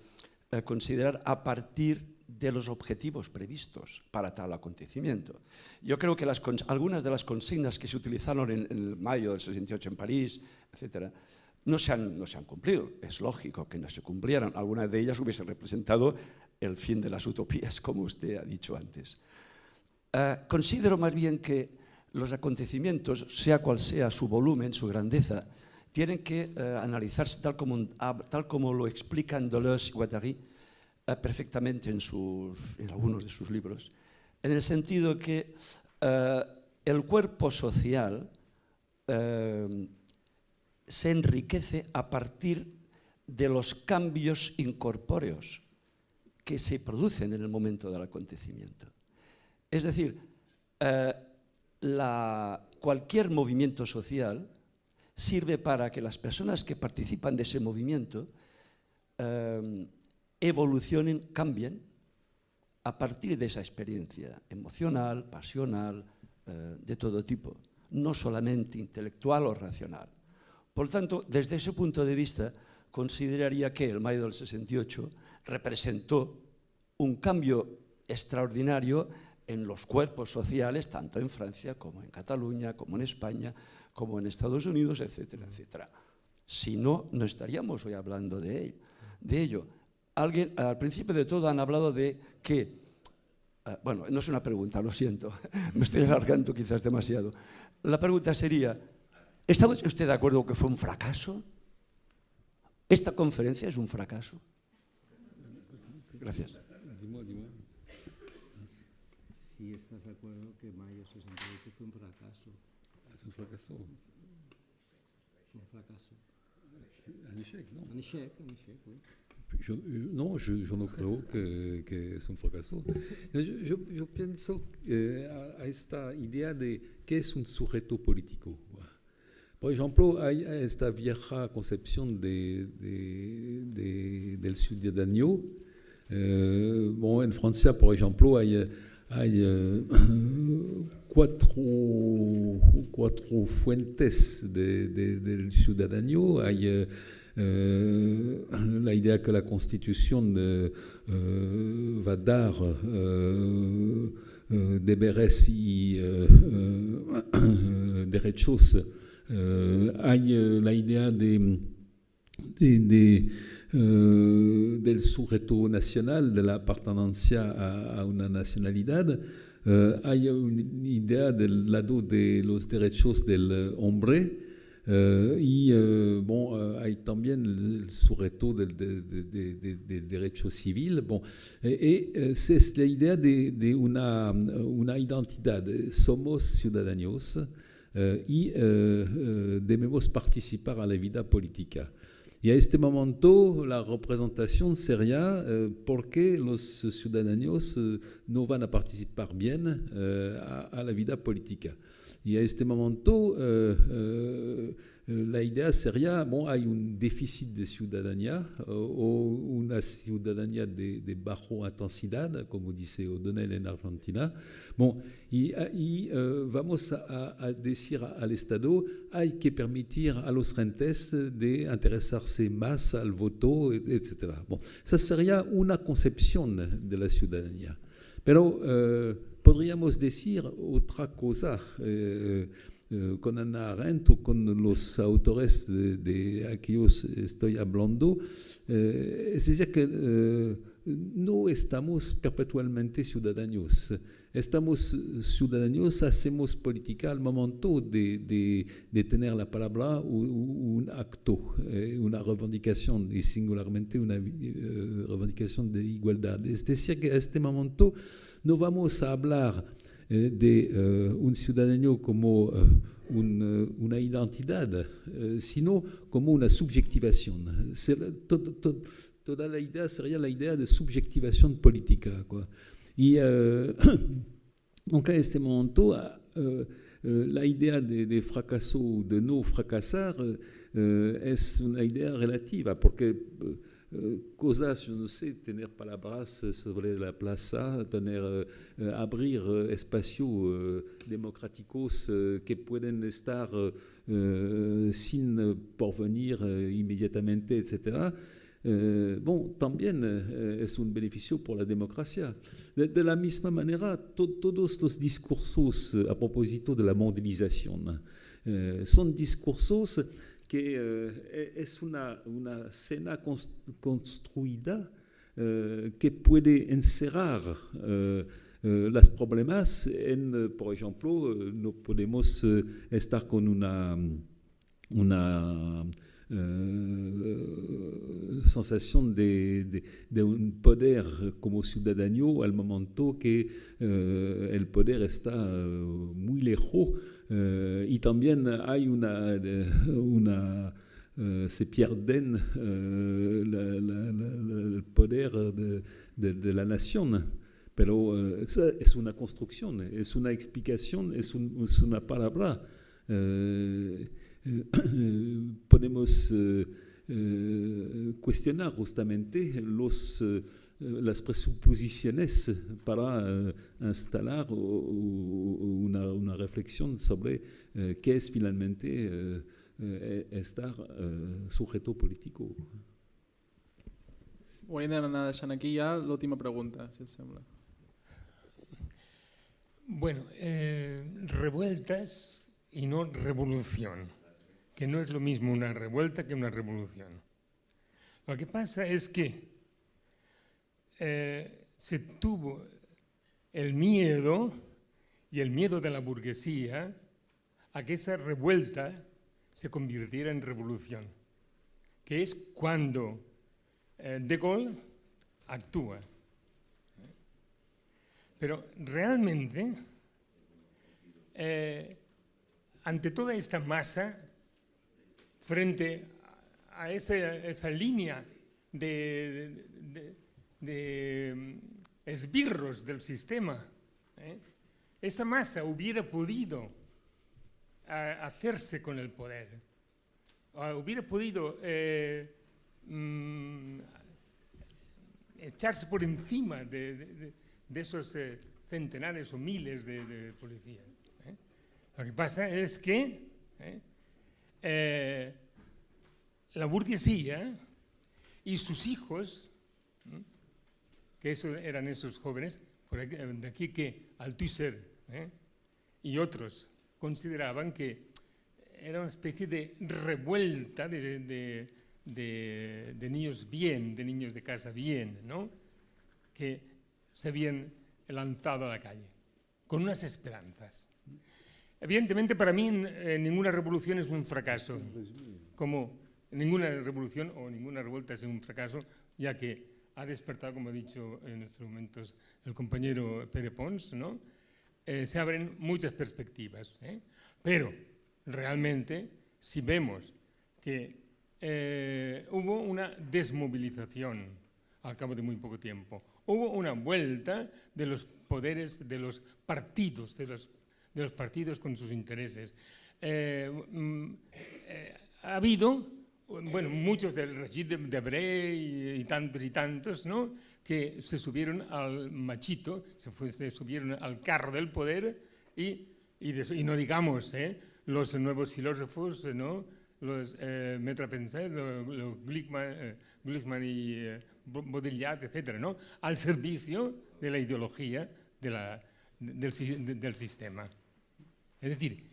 Speaker 8: considerar a partir de los objetivos previstos para tal acontecimiento. Yo creo que algunas de las consignas que se utilizaron en el mayo del 68 en París, etcétera, no se han cumplido. Es lógico que no se cumplieran. Algunas de ellas hubiesen representado el fin de las utopías, como usted ha dicho antes. Considero más bien que los acontecimientos, sea cual sea su volumen, su grandeza, tienen que analizarse tal como lo explican Deleuze y Guattari perfectamente en algunos de sus libros, en el sentido que el cuerpo social se enriquece a partir de los cambios incorpóreos que se producen en el momento del acontecimiento. Es decir, cualquier movimiento social sirve para que las personas que participan de ese movimiento evolucionen, cambien a partir de esa experiencia emocional, pasional, de todo tipo, no solamente intelectual o racional. Por lo tanto, desde ese punto de vista, consideraría que el mayo del 68 representó un cambio extraordinario en los cuerpos sociales, tanto en Francia como en Cataluña, como en España, como en Estados Unidos, etcétera, etcétera. Si no, no estaríamos hoy hablando de ello. Alguien, al principio de todo han hablado de que, bueno, no es una pregunta, lo siento, me estoy alargando quizás demasiado. La pregunta sería, ¿está usted de acuerdo que fue un fracaso? ¿Esta conferencia es un fracaso? Gracias.
Speaker 4: Si estás de acuerdo que mayo 68 fue un fracaso.
Speaker 3: Es un fracaso.
Speaker 4: Fue un fracaso.
Speaker 3: Un échec, ¿no?
Speaker 4: Un échec, oui.
Speaker 3: No, yo no creo que es un fracaso. Yo pienso a esta idea de qué es un sujeto político. Por ejemplo, hay esta vieja concepción del ciudadano. Bon, en Francia, por ejemplo, hay cuatro fuentes del ciudadano. Hay la idea que la Constitución va a dar deberes y derechos. Hay la idea del sujeto nacional, de la pertenencia a una nacionalidad. Hay una idea del lado de los derechos del hombre. Hay también el sujeto del derecho civil. Bon, es la idea de una identidad. Somos ciudadanos y debemos participar a la vida política. Y a este momento la representación sería por qué los ciudadanos no van a participar bien a la vida política. Y a este momento la idea sería, hay un déficit de ciudadanía o una ciudadanía de baja intensidad, como dice O'Donnell en Argentina. Y vamos a decir al Estado, hay que permitir a los gentes de interesarse más al voto, etc. Esa sería una concepción de la ciudadanía. Pero podríamos decir otra cosa con Hannah Arendt o con los autores de aquellos estoy hablando. Es decir, que no estamos perpetuamente ciudadanos. Estamos ciudadanos, hacemos política al momento de tener la palabra o un acto, una reivindicación, y singularmente una reivindicación de igualdad. Es decir, que a este momento no vamos a hablar de un ciudadano como una identidad, sino como una subjetivación. Toda la idea sería la idea de subjetivación política, quoi. Y donc a este momento la idea de fracaso o de no fracasar es una idea relativa, porque cosas, yo no sé, tener palabras sobre la plaza, abrir espacios democráticos que pueden estar sin porvenir inmediatamente, etc. También es un beneficio por la democracia. De la misma manera, todos los discursos a propósito de la mondialización son discursos que es una escena construida que puede encerrar los problemas en, por ejemplo, no podemos estar con una sensación de un poder como ciudadano al momento que el poder está muy lejos y también hay se pierden el poder de la nación. Pero esa es una construcción, es una explicación, es una palabra. Podemos cuestionar justamente las presuposiciones para instalar una reflexión sobre qué es finalmente estar sujeto político.
Speaker 1: Ho hauríem d'anar deixant aquí ja l'última pregunta, si et sembla.
Speaker 9: Bueno, revueltas y no revolución, que no es lo mismo una revuelta que una revolución. Lo que pasa es que se tuvo el miedo, y el miedo de la burguesía, a que esa revuelta se convirtiera en revolución, que es cuando De Gaulle actúa. Pero realmente, ante toda esta masa, frente a esa línea de esbirros del sistema, esa masa hubiera podido hacerse con el poder, hubiera podido echarse por encima de esos centenares o miles de policías. Lo que pasa es que la burguesía y sus hijos, que eran esos jóvenes, de aquí que Althusser y otros consideraban que era una especie de revuelta de niños bien, de niños de casa bien, ¿no? Que se habían lanzado a la calle, con unas esperanzas. Evidentemente, para mí, ninguna revolución es un fracaso, como ninguna revolución o ninguna revuelta es un fracaso, ya que ha despertado, como ha dicho en estos momentos el compañero Pere Pons, ¿no? Se abren muchas perspectivas, pero realmente, si vemos que hubo una desmovilización al cabo de muy poco tiempo, hubo una vuelta de los poderes de los partidos, de los partidos con sus intereses. Ha habido, bueno, muchos del Regis Debray y tantos, ¿no?, que se subieron al machito, se subieron al carro del poder y no digamos los nuevos filósofos, ¿no?, los Metrapensers, los Glickman y Baudrillard, etcétera, ¿no?, al servicio de la ideología del sistema. Es decir,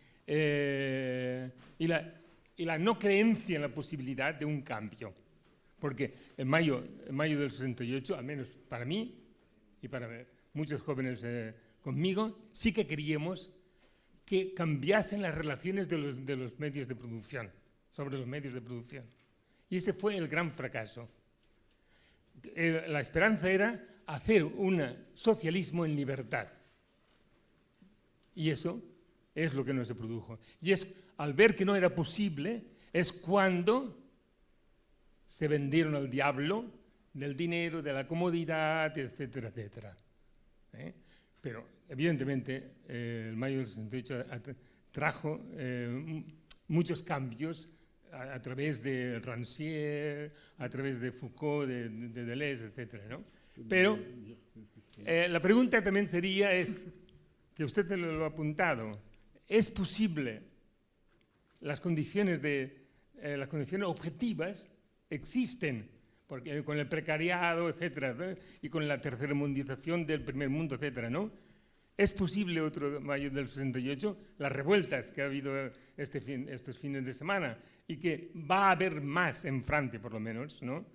Speaker 9: y la no creencia en la posibilidad de un cambio. Porque en mayo del 68, al menos para mí y para muchos jóvenes conmigo, sí que queríamos que cambiasen las relaciones de los medios de producción, sobre los medios de producción. Y ese fue el gran fracaso. La esperanza era hacer un socialismo en libertad. Y eso es lo que no se produjo. Y es al ver que no era posible, es cuando se vendieron al diablo del dinero, de la comodidad, etcétera, etcétera. Pero evidentemente el mayo del 68 trajo muchos cambios a través de Rancière, a través de Foucault, de Deleuze, etcétera, ¿no? Pero la pregunta también sería, que usted lo ha apuntado, ¿es posible las condiciones objetivas existen? Porque con el precariado, etcétera, ¿no?, y con la tercermundización del primer mundo, etcétera, ¿no? ¿Es posible otro mayo del 68? Las revueltas que ha habido estos fines de semana y que va a haber más en Francia, por lo menos, ¿no?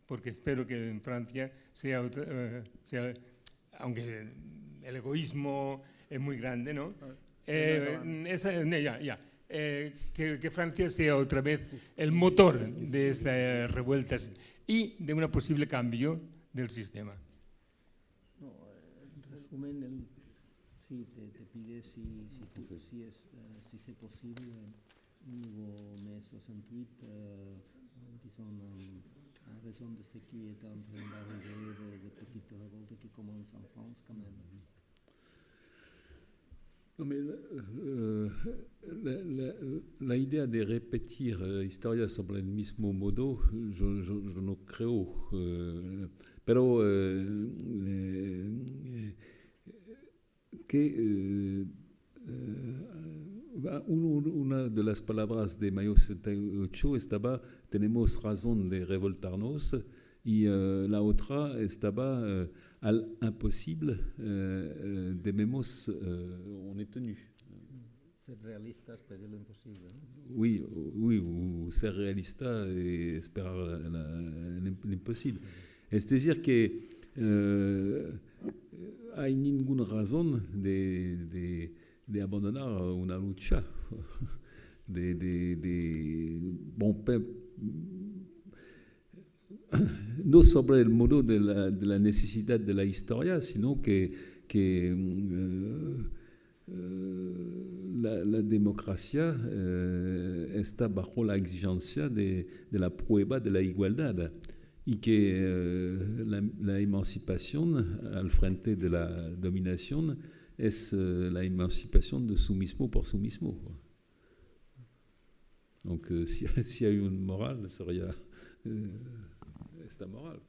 Speaker 9: Porque espero que en Francia sea aunque el egoísmo es muy grande, ¿no? Que Francia sea otra vez el motor de estas revueltas y de un posible cambio del sistema.
Speaker 4: No, en resumen, sí, te pide si c'est possible, nouveau met 68, disons, en raison de ce qui est en train d'arriver, de petites révoltes qui commencent en France quand même.
Speaker 3: No, la idea de repetir historias sobre el mismo modo, yo no creo, pero que una de las palabras de mayo 68 estaba, tenemos razón de revoltarnos, y la otra estaba al imposible, debemos, on est tenu.
Speaker 4: Ser realistas, pedir lo imposible, ¿no?
Speaker 3: Oui, ou ser realista y esperar l'imposible. Es decir, que hay ninguna razón de abandonar una lucha, no sobre el modo de la necesidad de la historia, sino que la democracia está bajo la exigencia de la prueba de la igualdad y que la emancipación al frente de la dominación es la emancipación de su mismo por su mismo. Donc si hay un moral, sería esta moral.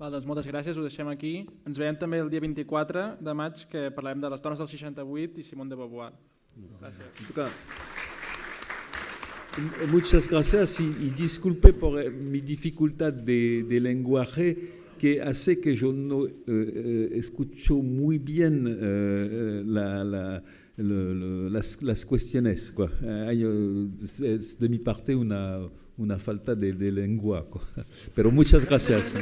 Speaker 1: Val, doncs moltes gràcies, ho deixem aquí. Ens veiem també el dia 24 de maig, que parlarem de les dones del 68 i Simone de Beauvoir. Gràcies.
Speaker 3: En tout cas, muchas gracias y disculpe por mi dificultad de lenguaje que hace que yo no escucho muy bien las cuestiones. Quoi. Es de mi parte una falta de lengua. Quoi. Pero muchas gracias.